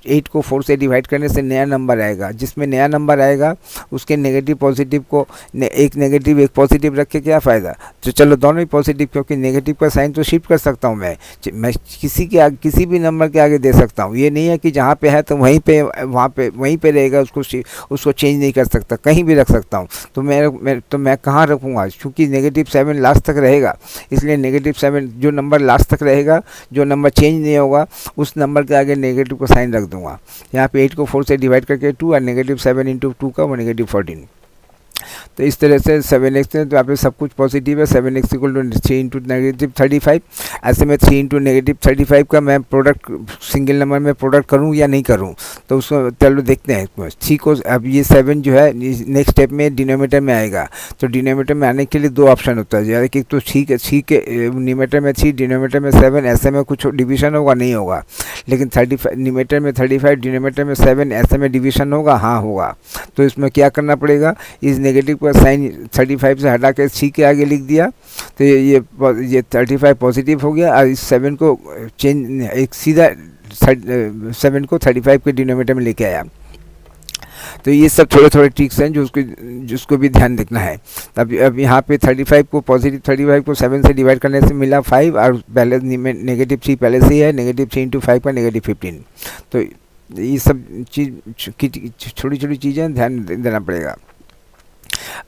8 को 4 से डिवाइड करने से नया नंबर आएगा, जिसमें नया नंबर आएगा उसके नेगेटिव पॉजिटिव को एक नेगेटिव एक पॉजिटिव रख के क्या फ़ायदा? तो चलो दोनों ही पॉजिटिव, क्योंकि नेगेटिव का साइन तो शिफ्ट कर सकता हूँ मैं किसी भी नंबर के आगे दे सकता हूँ। ये नहीं है कि जहाँ पे है तो वहीं पे रहेगा, उसको चेंज नहीं कर सकता, कहीं भी रख सकता हूँ। तो मैं कहाँ रखूँगा? क्योंकि -7 लास्ट तक रहेगा, इसलिए -7 जो नंबर लास्ट तक रहेगा, जो नंबर चेंज नहीं होगा, उस नंबर के आगे नेगेटिव का साइन रख दूंगा। यहाँ पे 8 को 4 से डिवाइड करके 2 और -7 इंटू 2 का वो -14। तो इस तरह से 7x है, तो यहाँ पे सब कुछ पॉजिटिव है। 7x equal to 3 into -35। ऐसे में 3 इंटू -35 का मैं प्रोडक्ट सिंगल नंबर में प्रोडक्ट करूँ या नहीं करूँ, तो उसको चलो देखते हैं। 3 को अब ये 7 जो है नेक्स्ट स्टेप में डिनोमिनेटर में आएगा, तो डिनोमिनेटर में आने के लिए 2 ऑप्शन होता है, यानी कि तो 3 के न्यूमरेटर में 3, डिनोमिनेटर में 7, ऐसे में कुछ डिवीजन होगा नहीं होगा। लेकिन 35 न्यूमरेटर में 35, डिनोमिनेटर में 7, ऐसे में डिवीजन होगा, हाँ होगा। तो इसमें क्या करना पड़ेगा? इस नेगेटिव का साइन 35 से हटा के 3 के आगे लिख दिया, तो ये 35 पॉजिटिव हो गया, और इस 7 को चेंज एक सीधा 7 को 35 के डिनोमिनेटर में लेके आया। तो ये सब थोड़े ट्रिक्स हैं जिसको भी ध्यान रखना है। अब यहाँ पे 35 को पॉजिटिव 35 को 7 से डिवाइड करने से मिला 5, और पहले -3 पहले से ही है, -3 इंटू 5 का -15। तो ये सब छोटी चीज़ें ध्यान देना पड़ेगा।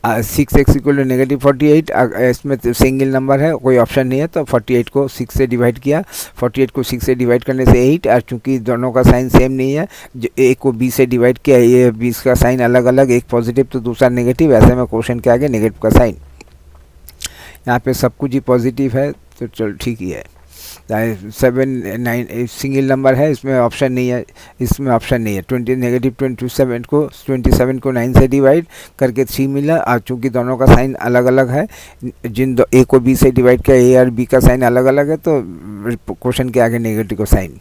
6x इक्वल टू -48, इसमें तो सिंगल नंबर है, कोई ऑप्शन नहीं है, तो 48 को 6 से डिवाइड किया। 48 को 6 से डिवाइड करने से 8, और चूँकि दोनों का साइन सेम नहीं है, एक को 20 से डिवाइड किया, ये 20 का साइन अलग अलग, एक पॉजिटिव तो दूसरा नेगेटिव, ऐसे में क्वेश्चन के आगे नेगेटिव का साइन। यहाँ पे सब कुछ ही पॉजिटिव है, तो चलो ठीक ही है। 7 9 सिंगल नंबर है, इसमें ऑप्शन नहीं है, 27 को 9 से डिवाइड करके 3 मिला, और चूँकि दोनों का साइन अलग अलग है, ए को बी से डिवाइड किया, ए और बी का साइन अलग अलग है, तो क्वेश्चन के आगे नेगेटिव का sign.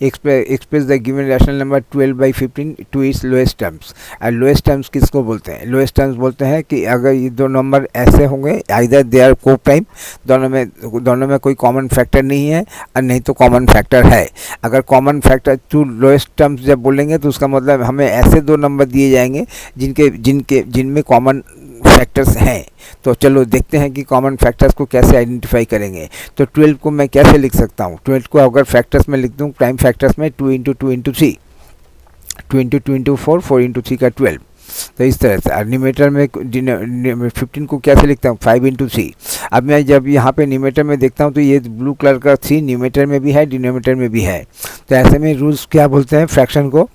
Express the given rational number 12/15 to its lowest terms. और लोएस्ट टर्म्स किसको बोलते हैं? लोएस्ट टर्म्स बोलते हैं कि अगर ये दो नंबर ऐसे होंगे, आइदर दे आर को प्राइम, दोनों में कोई कॉमन फैक्टर नहीं है, और नहीं तो कॉमन फैक्टर है। अगर common factor to lowest terms जब बोलेंगे, तो उसका मतलब हमें ऐसे 2 नंबर दिए जाएंगे जिनमें कॉमन फैक्टर्स हैं। तो चलो देखते हैं कि कॉमन फैक्टर्स को कैसे आइडेंटिफाई करेंगे। तो 12 को मैं कैसे लिख सकता हूँ? 12 को अगर फैक्टर्स में लिख दूँ, प्राइम फैक्टर्स में 2 into 2 into 3, 2 into 2 into 4, 4 into 3 का 12। तो इस तरह से न्यूमरेटर में 15 को कैसे लिखता हूँ? 5 इंटू 3। अब मैं जब यहाँ पे न्यूमरेटर में देखता हूँ, तो ये ब्लू कलर का 3 न्यूमरेटर में भी है, डिनोमिनेटर में भी है। तो ऐसे में रूल्स क्या बोलते हैं फ्रैक्शन को?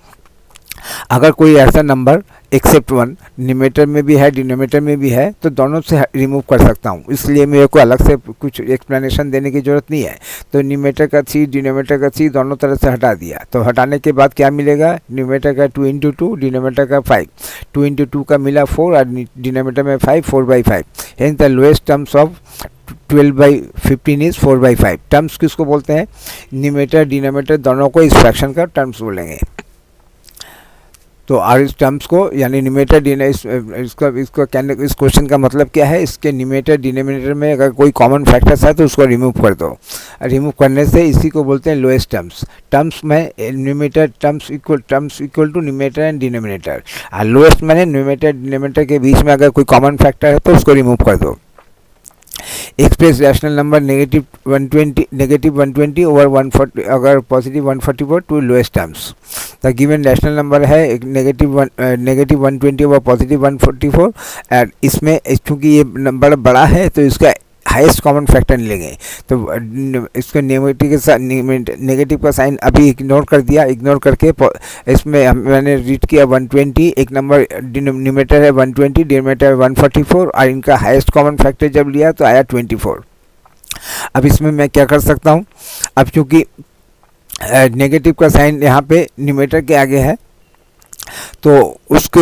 अगर कोई ऐसा नंबर एक्सेप्ट 1 न्यूमरेटर में भी है, डिनोमिनेटर में भी है, तो दोनों से रिमूव कर सकता हूँ, इसलिए मेरे को अलग से कुछ एक्सप्लेनेशन देने की ज़रूरत नहीं है। तो न्यूमरेटर का 3, डिनोमिनेटर का 3 दोनों तरह से हटा दिया। तो हटाने के बाद क्या मिलेगा? न्यूमरेटर का 2 इंटू 2, डिनोमिनेटर का 5, 2 इंटू 2 का मिला 4, और डिनोमिनेटर में 5, 4/5। Hence the lowest terms of 12/15 is 4/5। Terms किसको बोलते हैं? न्यूमरेटर डिनोमिनेटर दोनों को इस फ्रैक्शन का टर्म्स बोलेंगे। तो और इस टर्म्स को यानी न्यूमरेटर इसका कहने इस क्वेश्चन का मतलब क्या है, इसके न्यूमरेटर डिनोमिनेटर में अगर कोई कॉमन फैक्टर्स है तो उसको रिमूव कर दो। रिमूव करने से इसी को बोलते हैं लोएस्ट टर्म्स। टर्म्स में numerator terms equal to numerator and denominator, और लोएस्ट मैंने न्यूमरेटर डिनोमिनेटर के बीच में अगर कोई कॉमन फैक्टर है तो उसको रिमूव कर दो। Express rational number negative 120 over 140 अगर positive 144 to lowest terms. The given rational number है एक नेगेटिव 120 ओवर पॉजिटिव 144, एंड इसमें चूँकि ये नंबर बड़ा है तो इसका हाईएस्ट कॉमन फैक्टर नहीं लेंगे, तो इसको नेगेटिव का साइन अभी इग्नोर कर दिया। इग्नोर करके इसमें मैंने रीड किया 120, एक नंबर न्यूमरेटर है 120, डिनोमिनेटर 144, और इनका हाईएस्ट कॉमन फैक्टर जब लिया तो आया 24। अब इसमें मैं क्या कर सकता हूँ, अब चूँकि नेगेटिव का साइन यहाँ पे न्यूमरेटर के आगे है तो उसके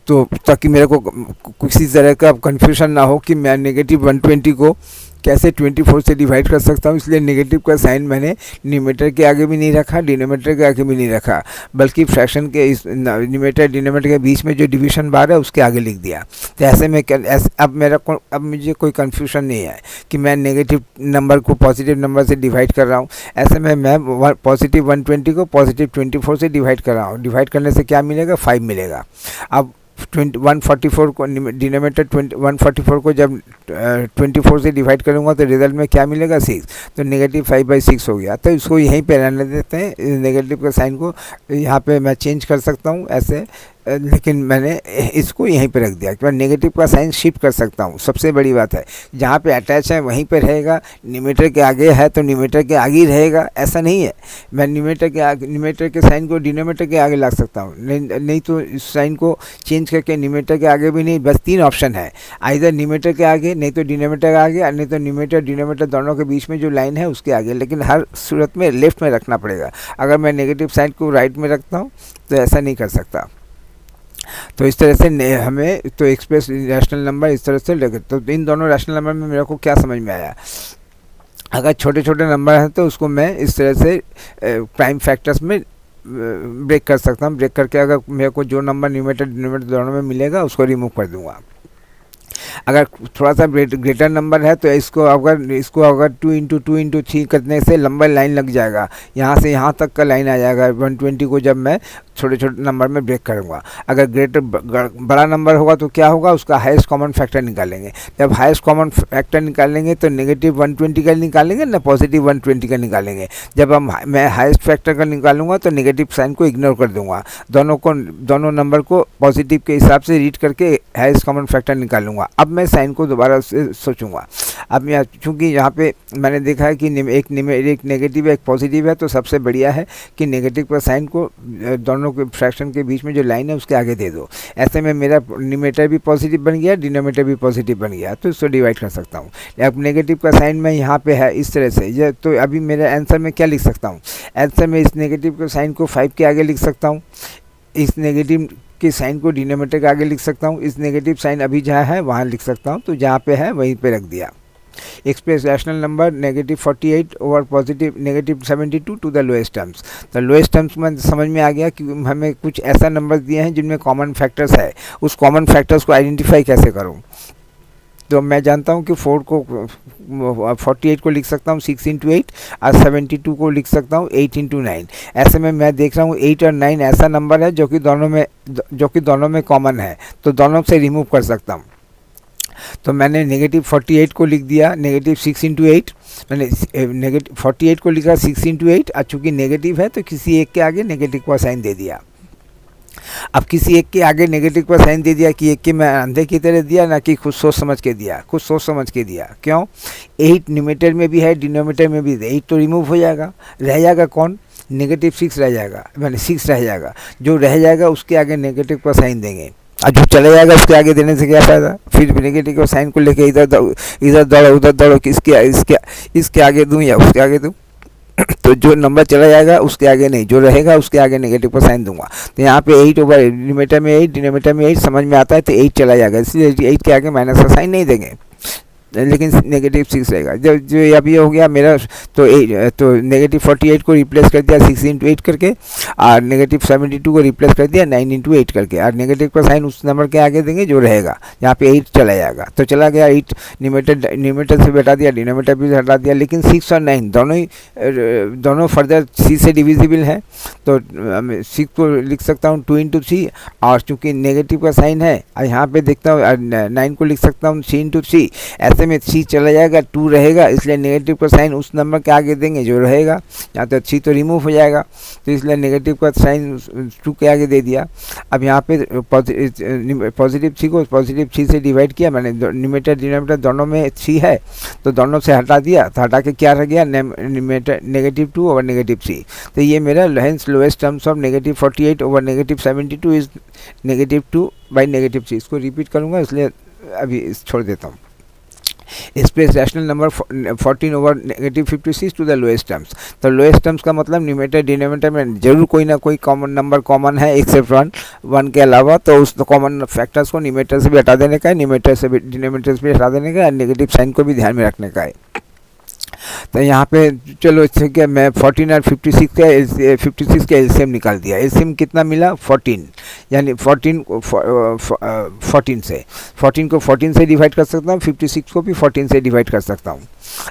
तो ताकि मेरे को किसी तरह का कंफ्यूजन ना हो कि मैं नेगेटिव 120 को कैसे 24 से डिवाइड कर सकता हूँ, इसलिए नेगेटिव का साइन मैंने न्यूमरेटर के आगे भी नहीं रखा, डिनोमिनेटर के आगे भी नहीं रखा, बल्कि फ्रैक्शन के इस न्यूमरेटर डिनोमिनेटर के बीच में जो डिवीजन बार है उसके आगे लिख दिया। तो ऐसे में अब मुझे कोई कन्फ्यूजन नहीं है कि मैं नेगेटिव नंबर को पॉजिटिव नंबर से डिवाइड कर रहा हूँ। ऐसे में मैं पॉजिटिव 120 को पॉजिटिव 24 से डिवाइड कर रहा हूँ। डिवाइड करने से क्या मिलेगा, 5 मिलेगा। अब 144 को डिनोमिनेटर 144 को जब 24 से डिवाइड करूँगा तो रिजल्ट में क्या मिलेगा, 6। तो नेगेटिव 5/6 हो गया। तो इसको यहीं पे रहने देते हैं, नेगेटिव के साइन को यहाँ पे मैं चेंज कर सकता हूँ ऐसे, लेकिन मैंने इसको यहीं पे रख दिया कि मैं नेगेटिव का साइन शिफ्ट कर सकता हूँ। सबसे बड़ी बात है जहाँ पे अटैच है वहीं पे रहेगा, न्यूमरेटर के आगे है तो न्यूमरेटर के आगे ही रहेगा, ऐसा नहीं है। मैं न्यूमरेटर के साइन को डिनोमिनेटर के आगे ला सकता हूँ, नहीं तो इस साइन को चेंज करके न्यूमरेटर के आगे भी नहीं। बस 3 ऑप्शन है, आइदर न्यूमरेटर के आगे, नहीं तो डिनोमिनेटर के आगे, नहीं तो न्यूमरेटर डिनोमिनेटर दोनों के बीच में जो लाइन है उसके आगे, लेकिन हर सूरत में लेफ्ट में रखना पड़ेगा। अगर मैं नेगेटिव साइन को राइट में रखता हूँ तो ऐसा नहीं कर सकता। तो इस तरह से हमें तो एक्सप्रेस रैशनल नंबर इस तरह से लगे। तो इन दोनों रैशनल नंबर में मेरे को क्या समझ में आया, अगर छोटे छोटे नंबर हैं तो उसको मैं इस तरह से प्राइम फैक्टर्स में ब्रेक कर सकता हूँ। ब्रेक करके अगर मेरे को जो नंबर न्यूमरेटर डिनोमिनेटर दोनों में मिलेगा उसको रिमूव कर दूंगा। अगर थोड़ा सा ग्रेटर नंबर है तो इसको अगर 2 × 2 × 3 करने से लंबा लाइन लग जाएगा, यहाँ से यहाँ तक का लाइन आ जाएगा 120 को जब मैं छोटे छोटे नंबर में ब्रेक करूँगा। अगर बड़ा नंबर होगा तो क्या होगा, उसका हाईएस्ट कॉमन फैक्टर निकालेंगे। जब हाईएस्ट कॉमन फैक्टर निकालेंगे तो नेगेटिव 120 का निकालेंगे ना पॉजिटिव 120 का निकालेंगे। जब मैं हाईएस्ट फैक्टर का निकालूंगा तो नेगेटिव साइन को इग्नोर कर दूंगा, दोनों नंबर को पॉजिटिव के हिसाब से रीड करके हाईएस्ट कॉमन फैक्टर निकालूंगा। अब मैं साइन को दोबारा से सोचूंगा। अब मैं चूँकि यहाँ पे मैंने देखा है कि एक नेगेटिव है एक पॉजिटिव है, तो सबसे बढ़िया है कि नेगेटिव का साइन को दोनों के फ्रैक्शन के बीच में जो लाइन है उसके आगे दे दो। ऐसे में मेरा न्यूमरेटर भी पॉजिटिव बन गया, डिनोमिनेटर भी पॉजिटिव बन गया, तो इसको डिवाइड कर सकता हूँ। अब नेगेटिव का साइन में यहाँ पे है इस तरह से, ये तो अभी मेरे आंसर में क्या लिख सकता हूँ, आंसर में इस नेगेटिव के साइन को 5 के आगे लिख सकता हूँ, इस नेगेटिव के साइन को डिनोमिनेटर के आगे लिख सकता हूँ, इस नेगेटिव साइन अभी जहाँ है वहाँ लिख सकता हूँ, तो जहाँ पे है वहीं पे रख दिया। Express rational number -48 over positive -72 to the lowest terms. The lowest terms में समझ में आ गया कि हमें कुछ ऐसा नंबर दिए हैं जिनमें कॉमन फैक्टर्स है, उस कॉमन फैक्टर्स को आइडेंटिफाई कैसे करूँ। तो मैं जानता हूँ कि 48 को लिख सकता हूँ 6 × 8 और 72 को लिख सकता हूँ 8 × 9। ऐसे में मैं देख रहा हूँ 8 और 9 ऐसा नंबर है जो कि दोनों में कॉमन है, तो दोनों से रिमूव कर सकता हूँ। तो मैंने -48 को लिख दिया -6 × 8, मैंने -48 को लिखा 6 × 8, और चूँकि नेगेटिव है तो किसी एक के आगे नेगेटिव का साइन दे दिया। अब किसी एक के आगे नेगेटिव का साइन दे दिया कि एक के मैं अंधे की तरह दिया, ना कि खुद सोच समझ के दिया, खुद सोच समझ के दिया। क्यों, 8 न्यूमरेटर में भी है डिनोमिनेटर में भी, 8 तो रिमूव हो जाएगा, रह जाएगा कौन, -6 रह जाएगा, मैंने 6 रह जाएगा। जो रह जाएगा उसके आगे नेगेटिव का साइन देंगे, और जो चले जाएगा उसके आगे देने से क्या फ़ायदा। फिर नेगेटिव का साइन को लेके इधर दौड़ो उधर दौड़ो, इसके आगे दूँ या उसके आगे दूँ। तो जो नंबर चला जाएगा उसके आगे नहीं, जो रहेगा उसके आगे नेगेटिव का साइन दूंगा। तो यहाँ पे 8 ओवर न्यूमरेटर में 8 डिनोमिनेटर में 8 समझ में आता है, तो 8 चला जाएगा, इसलिए 8 के आगे माइनस का साइन नहीं देंगे। लेकिन नेगेटिव 6 रहेगा। जो जो अब ये हो गया मेरा, तो नेगेटिव 48 को रिप्लेस कर दिया 6 इंटू 8 करके, और नेगेटिव 72 को रिप्लेस कर दिया 9 इंटू 8 करके, और नेगेटिव का साइन उस नंबर के आगे देंगे जो रहेगा, यहाँ पे 8 चला जाएगा। तो चला गया 8, न्यूमेटर से हटा दिया, डिनोमीटर भी हटा दिया, लेकिन 6 और 9 दोनों फर्दर सी से डिविजिबल है, तो 6 को लिख सकता हूँ 2 इंटू 3, और चूँकि नेगेटिव का साइन है यहाँ पे देखता हूँ 9 को लिख सकता हूँ 3 इंटू 3, ऐसे में 3 चला जाएगा 2 रहेगा, इसलिए नेगेटिव का साइन उस नंबर के आगे देंगे जो रहेगा। यहाँ तो 3 तो रिमूव हो जाएगा, तो इसलिए नेगेटिव का साइन 2 के आगे दे दिया। अब यहाँ पे पॉजिटिव 3 को पॉजिटिव 3 से डिवाइड किया मैंने, न्यूमेटर डिनोमिनेटर दोनों में 3 है, तो दोनों से हटा दिया, तो हटा के क्या रह गया, न्यूमेटर नेगेटिव 2 ओवर नेगेटिव 3। तो ये मेरा hence lowest terms of negative 48 over negative 72 is negative 2 by negative 3। इसको रिपीट करूँगा, इसलिए अभी छोड़ देता हूँ। Space rational number 14 over negative 56 to the lowest terms. तो लोएस्ट टर्म्स का मतलब न्यूमेटर डिनोमिनेटर में जरूर कोई ना कोई कॉमन नंबर कॉमन है एक्सेप्ट 1 के अलावा, तो उस कॉमन फैक्टर्स को न्यूमेटर से भी हटा देने का है, न्यूमेटर से भी डिनोमिनेटर से भी हटा देने का है, नेगेटिव साइन को भी ध्यान में रखने का है। तो यहाँ पे चलो ठीक है, मैं 14 और 56 का एलसीएम निकाल दिया। एलसीएम कितना मिला 14, यानी 14 को 14 से डिवाइड कर सकता हूँ, 56 को भी 14 से डिवाइड कर सकता हूँ।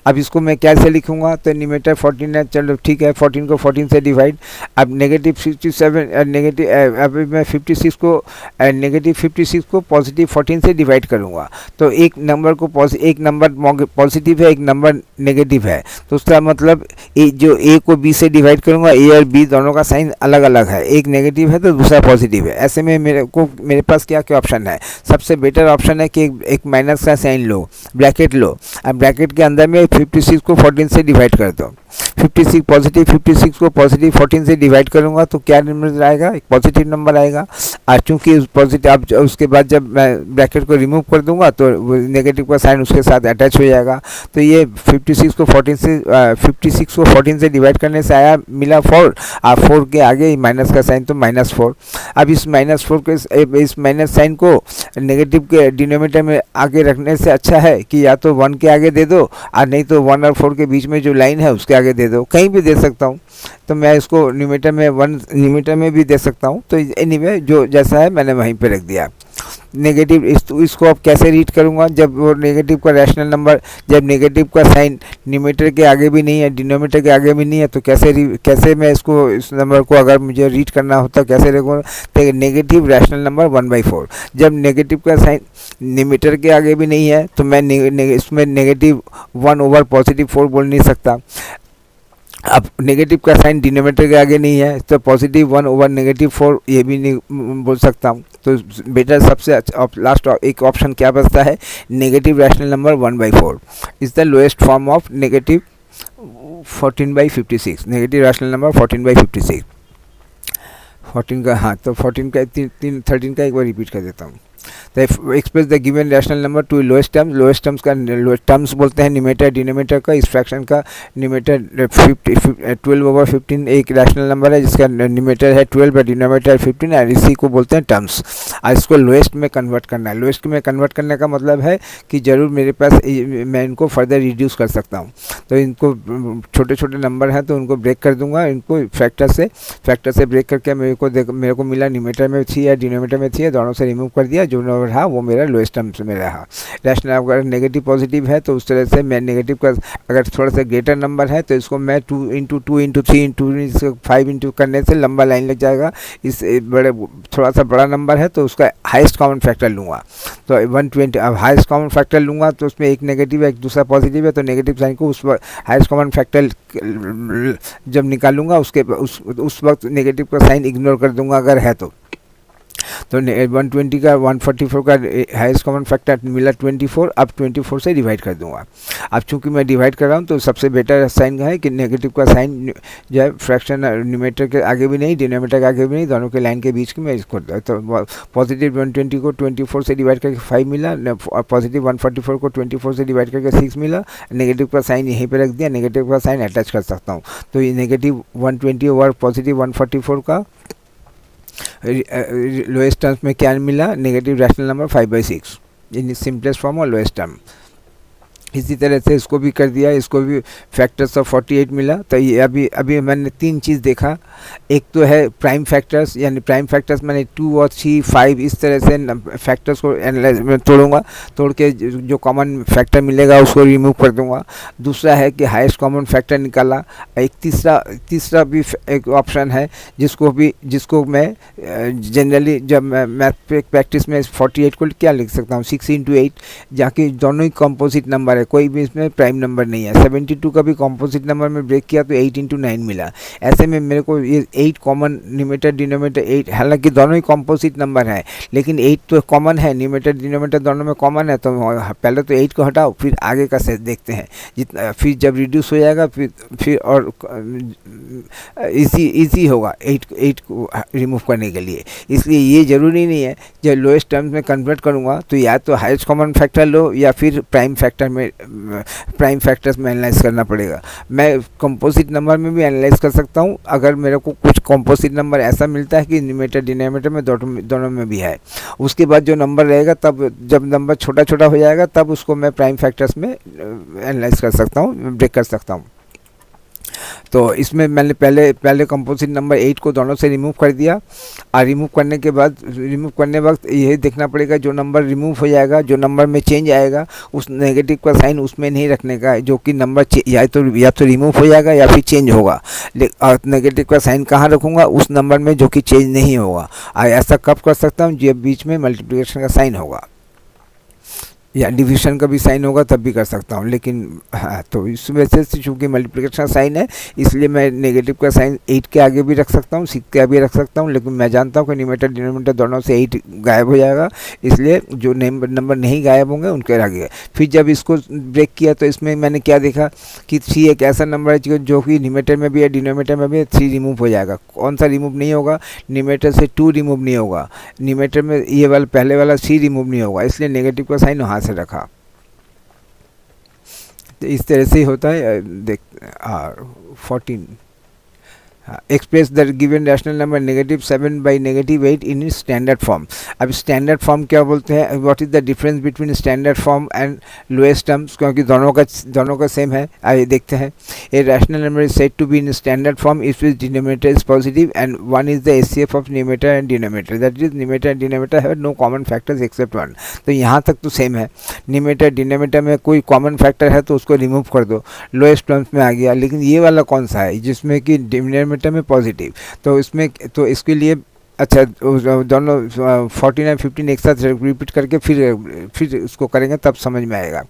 अब इसको मैं कैसे लिखूंगा, तो न्यूमेटर 14 है, चलो ठीक है 14 को 14 से डिवाइड। अब नेगेटिव 57 नेगेटिव, अभी मैं 56 को नेगेटिव 56 को पॉजिटिव 14 से डिवाइड करूंगा, तो एक नंबर पॉजिटिव है, एक नंबर नेगेटिव है, तो उसका मतलब जो ए को बी से डिवाइड करूंगा, ए और बी दोनों का साइन अलग अलग है, एक नेगेटिव है तो दूसरा पॉजिटिव है। ऐसे में मेरे पास क्या क्या ऑप्शन है, सबसे बेटर ऑप्शन है कि एक माइनस का साइन लो, ब्रैकेट लो, अब ब्रैकेट के अंदर में 56 को 14 से डिवाइड कर दो, 56 को पॉजिटिव 14 से डिवाइड करूंगा तो क्या नंबर आएगा, एक पॉजिटिव नंबर आएगा। और चूंकि पॉजिटिव, अब उसके बाद जब मैं ब्रैकेट को रिमूव कर दूंगा तो नेगेटिव का साइन उसके साथ अटैच हो जाएगा। तो ये 56 को 14 से डिवाइड करने से आया मिला 4, और 4 के आगे माइनस का साइन तो -4। अब इस -4 के इस माइनस साइन को नेगेटिव के डिनोमिनेटर में आगे रखने से अच्छा है कि या तो 1 के आगे दे दो, और नहीं तो 1 और 4 के बीच में जो लाइन है उसके आगे दे दो, कहीं भी दे सकता हूँ। तो मैं इसको न्यूमेटर में भी दे सकता हूँ, तो एनीवे जो जैसा है मैंने वहीं पे रख दिया। नेगेटिव इसको अब कैसे रीड करूँगा, जब वो नेगेटिव का रैशनल नंबर, जब नेगेटिव का साइन न्यूमेटर के आगे भी नहीं है, डिनोमिनेटर के आगे भी नहीं है, तो कैसे मैं इसको, इस नंबर को अगर मुझे रीड करना होता कैसे लिखूँगा, तो नेगेटिव रैशनल नंबर 1/4। जब नेगेटिव का साइन न्यूमेटर के आगे भी नहीं है तो मैं इसमें नेगेटिव 1 ओवर पॉजिटिव 4 बोल नहीं सकता। अब नेगेटिव का साइन डिनोमिनेटर के आगे नहीं है तो पॉजिटिव 1 ओवर नेगेटिव 4 ये भी नहीं बोल सकता हूँ। तो बेटर सबसे अच्छा लास्ट एक ऑप्शन क्या बचता है, negative rational number 1/4 is the lowest form of negative 14/56। Negative rational number 14/56, 14 का, हाँ तो 14 का 13 का एक बार रिपीट कर देता हूँ। तो express the given rational number two lowest terms का टर्म्स बोलते हैं न्यूमेटर डिनोमिनेटर का। इस फ्रैक्शन का न्यूमेटर 12/15 एक रैशनल नंबर है जिसका न्यूमेटर है 12 और डिनोमिनेटर 15, और इसी को बोलते हैं टर्म्स। और इसको लोएस्ट में कन्वर्ट करना है। लोएस्ट में कन्वर्ट करने का मतलब है कि ज़रूर मेरे पास मैं इनको फर्दर रिड्यूस कर सकता हूँ। तो इनको छोटे छोटे नंबर हैं तो उनको ब्रेक कर दूंगा, इनको फैक्टर से ब्रेक करके मेरे को मिला न्यूमेटर में 3 है, डिनोमिनेटर में 3 है, दोनों से रिमूव कर दिया, जो नंबर रहा वो मेरा लोएस्ट टर्म्स में रहा। रैशनल अगर नेगेटिव पॉजिटिव है तो उस तरह से मैं नेगेटिव का अगर थोड़ा सा ग्रेटर नंबर है तो इसको मैं 2 इंटू 3 इंटू 5 इंटू करने से लंबा लाइन लग जाएगा। इस थोड़ा सा बड़ा नंबर है तो उसका हाईएस्ट कॉमन फैक्टर लूँगा, तो 120। अब हाईएस्ट कॉमन फैक्टर लूँगा तो उसमें एक नेगेटिव है एक दूसरा पॉजिटिव है, तो नेगेटिव साइन को उस हाईएस्ट कॉमन फैक्टर जब निकालूंगा उस वक्त नेगेटिव का साइन इग्नोर कर दूंगा अगर है तो 120 का 144 का हाईएस्ट कॉमन फैक्टर मिला 24, अब 24 से डिवाइड कर दूंगा। अब चूंकि मैं डिवाइड कर रहा हूं तो सबसे बेटर साइन है कि नेगेटिव का साइन जो है फ्रैक्शन न्यूमेटर के आगे भी नहीं डिनोमिनेटर के आगे भी नहीं, दोनों के लाइन के बीच की मैं इसको, तो पॉजिटिव 120 को 24 से डिवाइड करके 5 मिला, पॉजिटिव 144 को 24 से डिवाइड करके 6 मिला, नेगेटिव का साइन यहीं पर रख दिया, नेगेटिव का साइन अटैच कर सकता हूँ। तो ये नेगेटिव 120 ओवर पॉजिटिव 144 का लोएस्ट टर्म्स में क्या मिला, negative rational number 5/6 in simplest form और लोएस्ट टर्म। इसी तरह से इसको भी कर दिया, इसको भी फैक्टर्स ऑफ 48 मिला। तो ये अभी अभी मैंने तीन चीज़ देखा, एक तो है प्राइम फैक्टर्स, यानी प्राइम फैक्टर्स मैंने 2 और 3 5 इस तरह से फैक्टर्स को एनालाइज में तोड़ूंगा, तोड़ के जो कॉमन फैक्टर मिलेगा उसको रिमूव कर दूंगा। दूसरा है कि हाईएस्ट कॉमन फैक्टर निकाला। एक तीसरा भी एक ऑप्शन है जिसको मैं जनरली जब मैं मैथ प्रैक्टिस में 48 को क्या लिख सकता हूँ 6 × 8, जाके दोनों ही कंपोजिट नंबर है, कोई भी इसमें प्राइम नंबर नहीं है। 72 का भी कंपोजिट नंबर में ब्रेक किया तो 8 × 9 मिला। ऐसे में मेरे को ये 8 कॉमन, न्यूमरेटर डिनोमिनेटर 8, हालांकि दोनों ही कंपोजिट नंबर है लेकिन 8 तो कॉमन है, न्यूमरेटर डिनोमिनेटर दोनों में कॉमन है। तो पहले तो 8 को हटाओ, फिर आगे का सेट देखते हैं, जितना फिर जब रिड्यूस हो जाएगा फिर और इजी होगा 8 को रिमूव करने के लिए। इसलिए ये ज़रूरी नहीं है जब लोएस्ट टर्म्स में कन्वर्ट करूँगा तो या तो हाईएस्ट कॉमन फैक्टर लो या फिर प्राइम फैक्टर्स में एनालाइज करना पड़ेगा। मैं कंपोजिट नंबर में भी एनालाइज कर सकता हूँ अगर मेरे को कुछ कंपोजिट नंबर ऐसा मिलता है कि न्यूमरेटर डिनोमिनेटर में दोनों में भी है। उसके बाद जो नंबर रहेगा, तब जब नंबर छोटा छोटा हो जाएगा तब उसको मैं प्राइम फैक्टर्स में एनालाइज कर सकता हूँ, ब्रेक कर सकता हूँ। तो इसमें मैंने पहले कंपोजिट नंबर 8 को दोनों से रिमूव कर दिया, और रिमूव करने वक्त यही देखना पड़ेगा जो नंबर रिमूव हो जाएगा, जो नंबर में चेंज आएगा उस नेगेटिव का साइन उसमें नहीं रखने का, जो कि नंबर या तो रिमूव हो जाएगा या फिर चेंज होगा। और नेगेटिव का साइन कहाँ रखूँगा, उस नंबर में जो कि चेंज नहीं होगा। और ऐसा कब कर सकता हूँ, जब बीच में मल्टीप्लिकेशन का साइन होगा या डिवीजन का भी साइन होगा तब भी कर सकता हूँ। लेकिन हाँ, तो इस वजह से चूँकि मल्टीप्लिकेशन साइन है इसलिए मैं नेगेटिव का साइन 8 के आगे भी रख सकता हूँ, 6 के आगे रख सकता हूँ, लेकिन मैं जानता हूँ कि न्यूमरेटर डिनोमिनेटर दोनों से 8 गायब हो जाएगा, इसलिए जो नंबर नहीं गायब होंगे उनके आगे। फिर जब इसको ब्रेक किया तो इसमें मैंने क्या देखा कि 3 एक ऐसा नंबर है जो कि न्यूमरेटर में भी है डिनोमिनेटर में भी है, 3 रिमूव हो जाएगा। कौन सा रिमूव नहीं होगा, न्यूमरेटर से 2 रिमूव नहीं होगा, न्यूमरेटर में ये वाला पहले वाला 3 रिमूव नहीं होगा, इसलिए नेगेटिव का साइन वहाँ से रखा। तो इस तरह से होता है। देख 14 express the given rational number -7 by -8 in standard form. अब स्टैंडर्ड फॉर्म क्या बोलते हैं, what is the difference between standard form and lowest terms, क्योंकि दोनों का सेम है। आइए देखते हैं। A rational number is said to be in standard form if is denominator is positive and 1 is the HCF of numerator and denominator, that is numerator and denominator have no common factors except 1। तो यहाँ तक तो same है। Numerator denominator में कोई common factor है तो उसको रिमूव कर दो, लोएस्ट टर्म्स में आ गया। लेकिन ये वाला कौन सा है जिसमें कि डिनोमिनेटर में पॉजिटिव, तो इसके लिए अच्छा दोनों 49 15 एक साथ रिपीट करके फिर उसको करेंगे तब समझ में आएगा।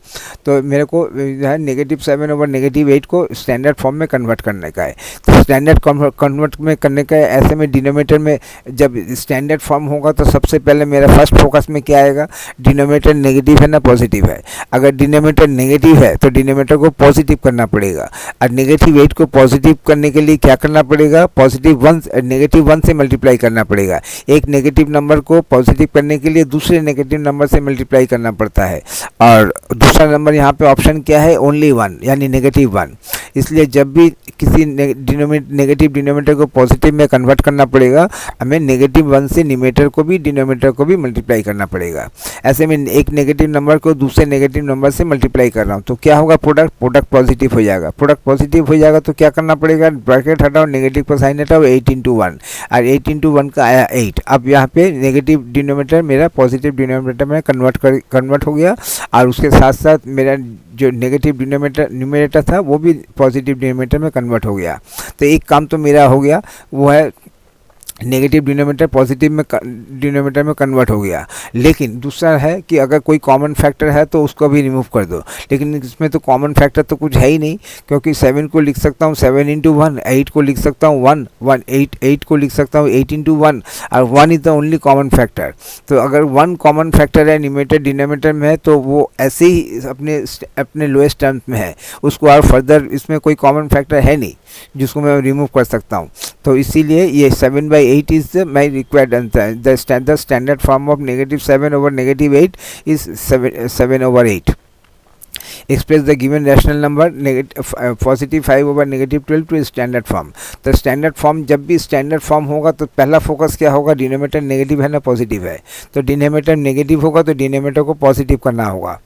तो मेरे को जो है -7/-8 को स्टैंडर्ड फॉर्म में कन्वर्ट करने का है। तो स्टैंडर्ड कन्वर्ट में करने का है। ऐसे में डिनोमिनेटर में जब स्टैंडर्ड फॉर्म होगा तो सबसे पहले मेरा फर्स्ट फोकस में क्या आएगा, डिनोमिनेटर नेगेटिव है ना पॉजिटिव है। अगर डिनोमिनेटर नेगेटिव है तो डिनोमिनेटर को पॉजिटिव करना पड़ेगा, और -8 को पॉजिटिव करने के लिए क्या करना पड़ेगा, -1 से मल्टीप्लाई करना पड़ेगा। एक नेगेटिव नंबर को पॉजिटिव करने के लिए दूसरे नेगेटिव नंबर से मल्टीप्लाई करना पड़ता है, और दूसरा नंबर यहाँ पे ऑप्शन क्या है, ओनली 1 यानी -1। इसलिए जब भी किसी नेगेटिव डिनोमिनेटर को पॉजिटिव में कन्वर्ट करना पड़ेगा, हमें -1 से न्यूमरेटर को भी डिनोमिनेटर को भी मल्टीप्लाई करना पड़ेगा। ऐसे में एक नेगेटिव नंबर को दूसरे नेगेटिव नंबर से मल्टीप्लाई कर रहा हूँ तो क्या होगा, प्रोडक्ट पॉजिटिव हो जाएगा। प्रोडक्ट पॉजिटिव हो जाएगा तो क्या करना पड़ेगा, ब्रैकेट हटाओ, नेगेटिव का साइन हटाओ, 8 × 1, और 8 × 1 का आया 8। अब यहाँ पे नेगेटिव डिनोमिनेटर मेरा पॉजिटिव डिनोमिनेटर में कन्वर्ट हो गया, और उसके साथ साथ मेरा जो नेगेटिव न्यूमरेटर था वो भी पॉजिटिव डिनोमिनेटर में कन्वर्ट हो गया। तो एक काम तो मेरा हो गया, वो है नेगेटिव डिनोमिनेटर पॉजिटिव में डिनोमिनेटर में कन्वर्ट हो गया। लेकिन दूसरा है कि अगर कोई कॉमन फैक्टर है तो उसको भी रिमूव कर दो। लेकिन इसमें तो कॉमन फैक्टर तो कुछ है ही नहीं, क्योंकि 7 को लिख सकता हूँ 7 × 1, 8 को लिख सकता हूँ 8 को लिख सकता हूँ 8 × 1, और 1 is the only common factor. तो अगर 1 कॉमन फैक्टर है न्यूमरेटर डिनोमिनेटर में है तो वो ऐसे ही अपने लोएस्ट टर्म्स में है, उसको और फर्दर इसमें कोई कॉमन फैक्टर है नहीं जिसको मैं रिमूव कर सकता हूँ। तो इसीलिए ये 7/8 is my required answer. The standard form of -7/-8 is 7/8। Express the given rational number +5/-12 to standard form. तो स्टैंडर्ड फॉर्म, जब भी स्टैंडर्ड फॉर्म होगा तो पहला फोकस क्या होगा, डिनोमिनेटर नेगेटिव है ना पॉजिटिव है। तो डिनोमिनेटर नेगेटिव होगा तो डिनोमिनेटर को पॉजिटिव करना होगा।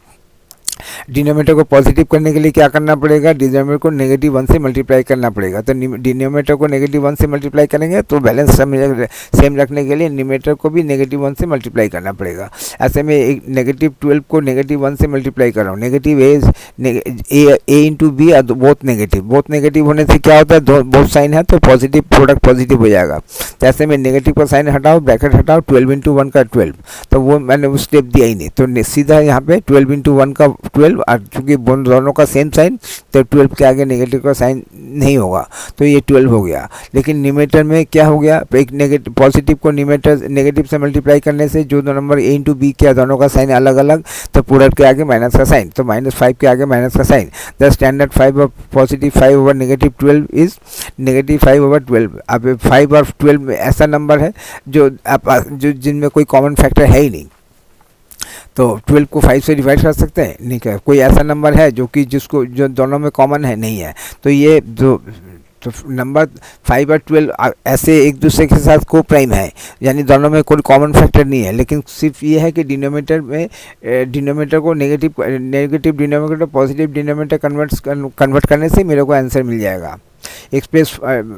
डिनोमिनेटर को पॉजिटिव करने के लिए क्या करना पड़ेगा, डिनोमिनेटर को -1 से मल्टीप्लाई करना पड़ेगा। तो डिनोमिनेटर को -1 से मल्टीप्लाई करेंगे तो बैलेंस सेम रखने के लिए न्यूमरेटर को भी -1 से मल्टीप्लाई करना पड़ेगा। ऐसे में एक -12 को -1 से मल्टीप्लाई कर रहा हूँ, negative a into b are both negative होने से क्या होता है, बोथ साइन है तो पॉजिटिव प्रोडक्ट पॉजिटिव हो जाएगा। तो ऐसे में नेगेटिव का साइन हटाओ, ब्रैकेट हटाओ, 12 इंटू 1 का 12, तो वो मैंने वो स्टेप दिया ही नहीं, तो सीधा यहाँ पे 12 इंटू 1 का 12, और चूँकि दोनों का सेम साइन तो 12 के आगे नेगेटिव का साइन नहीं होगा, तो ये 12 हो गया। लेकिन न्यूमरेटर में क्या हो गया, एक नेगेटिव पॉजिटिव को न्यूमरेटर नेगेटिव से मल्टीप्लाई करने से जो दो नंबर ए इंटू बी किया दोनों का साइन अलग अलग, तो प्रोडक्ट के आगे माइनस का साइन, तो -5 के आगे माइनस का sign. The standard 5 of +5 over -12 is -5 over 12। अब 5 और 12 में ऐसा नंबर है जो जिनमें कोई कॉमन फैक्टर है ही नहीं, तो 12 को 5 से डिवाइड कर सकते हैं, नहीं कर। कोई ऐसा नंबर है जो दोनों में कॉमन है, नहीं है। तो ये जो नंबर 5 और 12 ऐसे एक दूसरे के साथ को प्राइम है, यानी दोनों में कोई कॉमन फैक्टर नहीं है, लेकिन सिर्फ ये है कि डिनोमिनेटर को negative denominator positive denominator convert करने से मेरे को आंसर मिल जाएगा। Express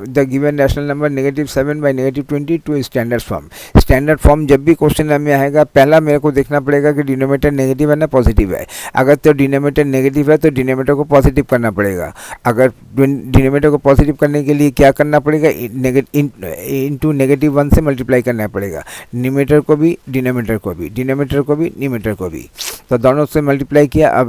the given rational number -7 by -20 to standard form. Standard form जब भी क्वेश्चन में आएगा, पहला मेरे को देखना पड़ेगा कि डिनोमिनेटर नेगेटिव है ना पॉजिटिव है। अगर तो डिनोमिनेटर नेगेटिव है तो डिनोमिनेटर को पॉजिटिव करना पड़ेगा। अगर डिनोमिनेटर को पॉजिटिव करने के लिए क्या करना पड़ेगा, इंटू -1 से मल्टीप्लाई करना पड़ेगा, न्यूमरेटर को भी डिनोमिनेटर को भी, डिनोमिनेटर को भी न्यूमरेटर को भी। तो दोनों से मल्टीप्लाई किया। अब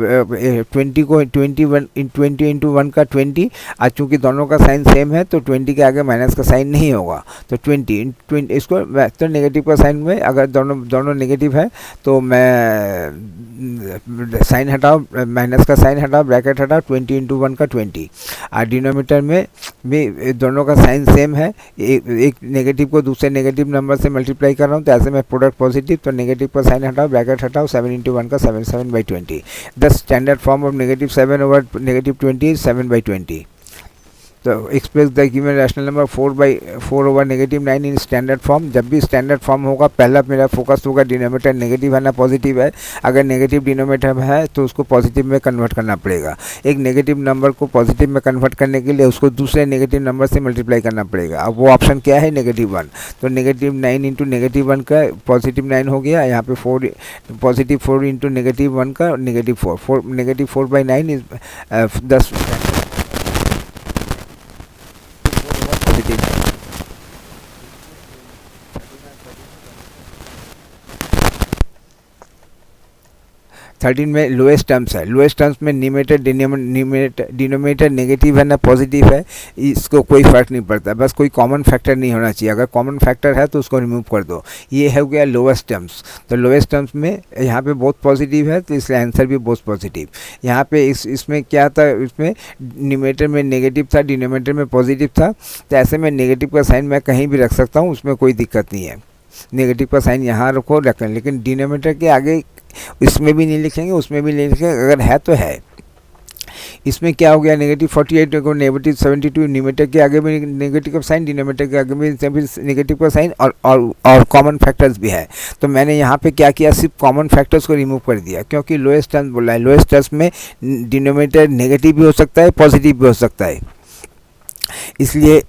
20 को 20 इंटू 1 का 20, आज चूँकि दोनों का साइन सेम है तो 20 के आगे माइनस का साइन नहीं होगा, तो 20 इसको तो नेगेटिव का साइन में, अगर दोनों नेगेटिव है तो मैं साइन हटाओ, माइनस का साइन हटाओ, ब्रैकेट हटाओ, 20 इंटू 1 का 20। और डिनोमिनेटर में भी दोनों का साइन सेम है, एक नेगेटिव को दूसरे नेगेटिव नंबर से मल्टीप्लाई कर रहा हूँ, तो ऐसे में प्रोडक्ट पॉजिटिव, तो नेगेटिव का साइन हटाओ, ब्रैकेट हटाओ, 7 इंटू 1 का 7/20। The standard form of -7 over -20 is 7/20। तो express the given rational number 4/4 over -9 in standard form. जब भी स्टैंडर्ड फॉर्म होगा, पहला मेरा फोकस होगा डिनोमिनेटर नेगेटिव है ना पॉजिटिव है। अगर नेगेटिव डिनोमिनेटर है तो उसको पॉजिटिव में कन्वर्ट करना पड़ेगा। एक नेगेटिव नंबर को पॉजिटिव में कन्वर्ट करने के लिए उसको दूसरे नेगेटिव नंबर से मल्टीप्लाई करना पड़ेगा। अब वो ऑप्शन क्या है, -1। तो -9 इंटू -1 का +9 हो गया, यहाँ पे 4 +4 इंटू -1 का -4 -4/9 इज 10 13 में लोएस्ट टर्म्स है। लोएस्ट टर्म्स में डिनोमिनेटर नेगेटिव है ना पॉजिटिव है, इसको कोई फ़र्क नहीं पड़ता, बस कोई कॉमन फैक्टर नहीं होना चाहिए। अगर कॉमन फैक्टर है तो उसको रिमूव कर दो। ये हो गया लोएस्ट टर्म्स। तो लोएस्ट टर्म्स में यहाँ पे बहुत पॉजिटिव है, तो इसलिए आंसर भी बहुत पॉजिटिव। यहाँ पे इसमें क्या था, इसमें न्यूमरेटर में नेगेटिव था, डिनोमिनेटर में पॉजिटिव था, तो ऐसे में नेगेटिव का साइन मैं कहीं भी रख सकता हूँ, उसमें कोई दिक्कत नहीं है। नेगेटिव का साइन यहाँ रखें, लेकिन डिनोमिनेटर के आगे इसमें भी नहीं लिखेंगे, उसमें भी नहीं लिखेंगे, अगर है तो है। इसमें क्या हो गया, -48 को -72, न्यूमरेटर के आगे भी नेगेटिव का साइन, डिनोमिनेटर के आगे भी नेगेटिव का साइन, और कॉमन फैक्टर्स भी है। तो मैंने यहाँ पे क्या किया, सिर्फ कॉमन फैक्टर्स को रिमूव कर दिया, क्योंकि लोएस्ट टर्म्स बोला है। लोएस्ट टर्म्स में डिनोमिनेटर नेगेटिव भी हो सकता है, पॉजिटिव भी हो सकता है, इसलिए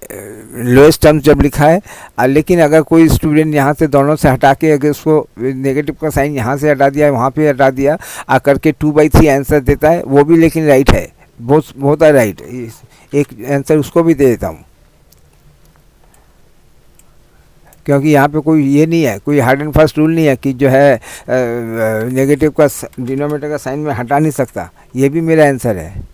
लोएस्ट टर्म्स जब लिखा है। लेकिन अगर कोई स्टूडेंट यहाँ से दोनों से हटा के अगर उसको नेगेटिव का साइन यहाँ से हटा दिया, वहाँ पे हटा दिया, करके 2/3 आंसर देता है, वो भी लेकिन राइट है, बहुत है राइट। एक आंसर उसको भी दे देता हूँ, क्योंकि यहाँ पे कोई ये नहीं है, कोई हार्ड एंड फास्ट रूल नहीं है कि जो है नेगेटिव का डिनोमिनेटर का साइन में हटा नहीं सकता। ये भी मेरा आंसर है।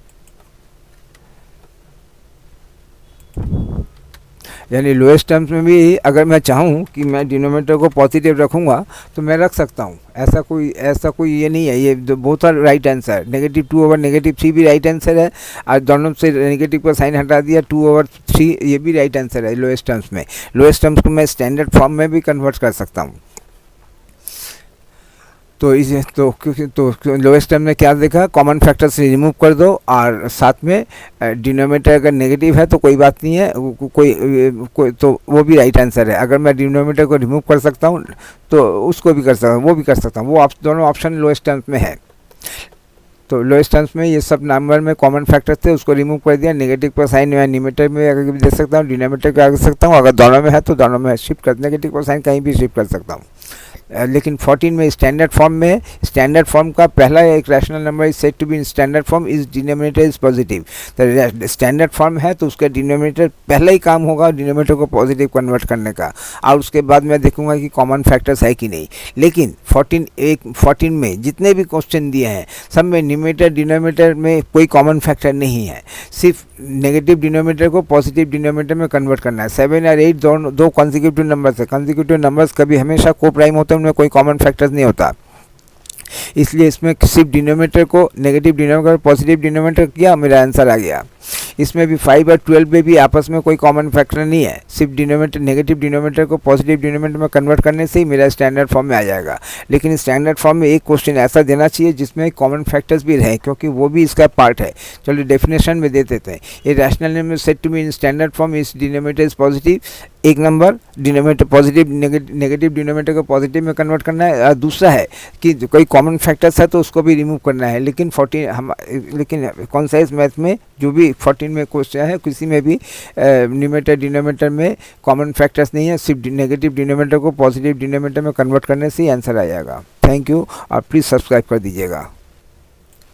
यानी लोएस्ट टर्म्स में भी अगर मैं चाहूँ कि मैं डिनोमिनेटर को पॉजिटिव रखूँगा तो मैं रख सकता हूँ, ऐसा कोई ये नहीं है। ये बहुत सारा राइट आंसर, -2 ओवर -3 भी राइट आंसर है, और दोनों से नेगेटिव का साइन हटा दिया, 2 ओवर 3 ये भी राइट आंसर है लोएस्ट टर्म्स में। लोएस्ट टर्म्स को मैं स्टैंडर्ड फॉर्म में भी कन्वर्ट कर सकता हूँ। तो लोएस्ट टर्म में क्या देखा, कॉमन फैक्टर से रिमूव कर दो, और साथ में डिनोमिनेटर अगर नेगेटिव है तो कोई बात नहीं है, कोई तो वो भी राइट आंसर है। अगर मैं डिनोमिनेटर को रिमूव कर सकता हूँ तो उसको भी कर सकता हूँ, वो भी कर सकता हूँ। वो दोनों ऑप्शन लोएस्ट टर्म्स में है। तो लोएस्ट टर्म्स में ये सब नंबर में कॉमन फैक्टर्स थे, उसको रिमूव कर दिया। नेगेटिव का साइन मैं न्यूमरेटर में आगे भी दे सकता हूँ, डिनोमिनेटर को आगे सकता हूँ, अगर दोनों में है तो दोनों में शिफ्ट कर, नेगेटिव का साइन कहीं भी शिफ्ट कर सकता हूँ। लेकिन 14 में स्टैंडर्ड फॉर्म में, स्टैंडर्ड फॉर्म का पहला एक rational number is said to be in standard form is denominator is positive. तो स्टैंडर्ड फॉर्म है तो उसका डिनोमिनेटर पहला ही काम होगा डिनोमिनेटर को पॉजिटिव कन्वर्ट करने का, और उसके बाद मैं देखूंगा कि कॉमन फैक्टर्स है कि नहीं। लेकिन 14 में जितने भी क्वेश्चन दिए हैं सब में न्यूमरेटर डिनोमिनेटर में कोई कॉमन फैक्टर नहीं है, सिर्फ नेगेटिव डिनोमिनेटर को पॉजिटिव डिनोमिनेटर में कन्वर्ट करना है। 7 और 8 दो कॉन्जिक्यूटिव नंबर्स है, कॉन्जिक्यूटिव नंबर्स कभी हमेशा को प्राइम होते हैं, उनमें कोई कॉमन फैक्टर्स नहीं होता, इसलिए इसमें सिर्फ डिनोमिनेटर को नेगेटिव डिनोमिनेटर पॉजिटिव डिनोमिनेटर किया, मेरा आंसर आ गया। इसमें भी 5 और 12 में भी आपस में कोई कॉमन फैक्टर नहीं है, सिर्फ डिनोमिनेटर नेगेटिव डिनोमिनेटर को पॉजिटिव डिनोमिनेटर में कन्वर्ट करने से ही मेरा स्टैंडर्ड फॉर्म में आ जाएगा। लेकिन स्टैंडर्ड फॉर्म में एक क्वेश्चन ऐसा देना चाहिए जिसमें कॉमन फैक्टर्स भी रहे, क्योंकि वो भी इसका पार्ट है। चलो डेफिनेशन में दे देते हैं, ये rational number said to be in standard form is denominator is positive, एक number denominator positive negative denominator को पॉजिटिव में कन्वर्ट करना है, और दूसरा है कि कोई कॉमन फैक्टर्स है तो उसको भी रिमूव करना है। लेकिन लेकिन कॉन्साइज मैथ में जो भी 14 में क्वेश्चन है किसी में भी न्यूमरेटर डिनोमिनेटर में कॉमन फैक्टर्स नहीं है, सिर्फ नेगेटिव डिनोमिनेटर को पॉजिटिव डिनोमिनेटर में कन्वर्ट करने से ही आंसर आ जाएगा। थैंक यू, और प्लीज़ सब्सक्राइब कर दीजिएगा।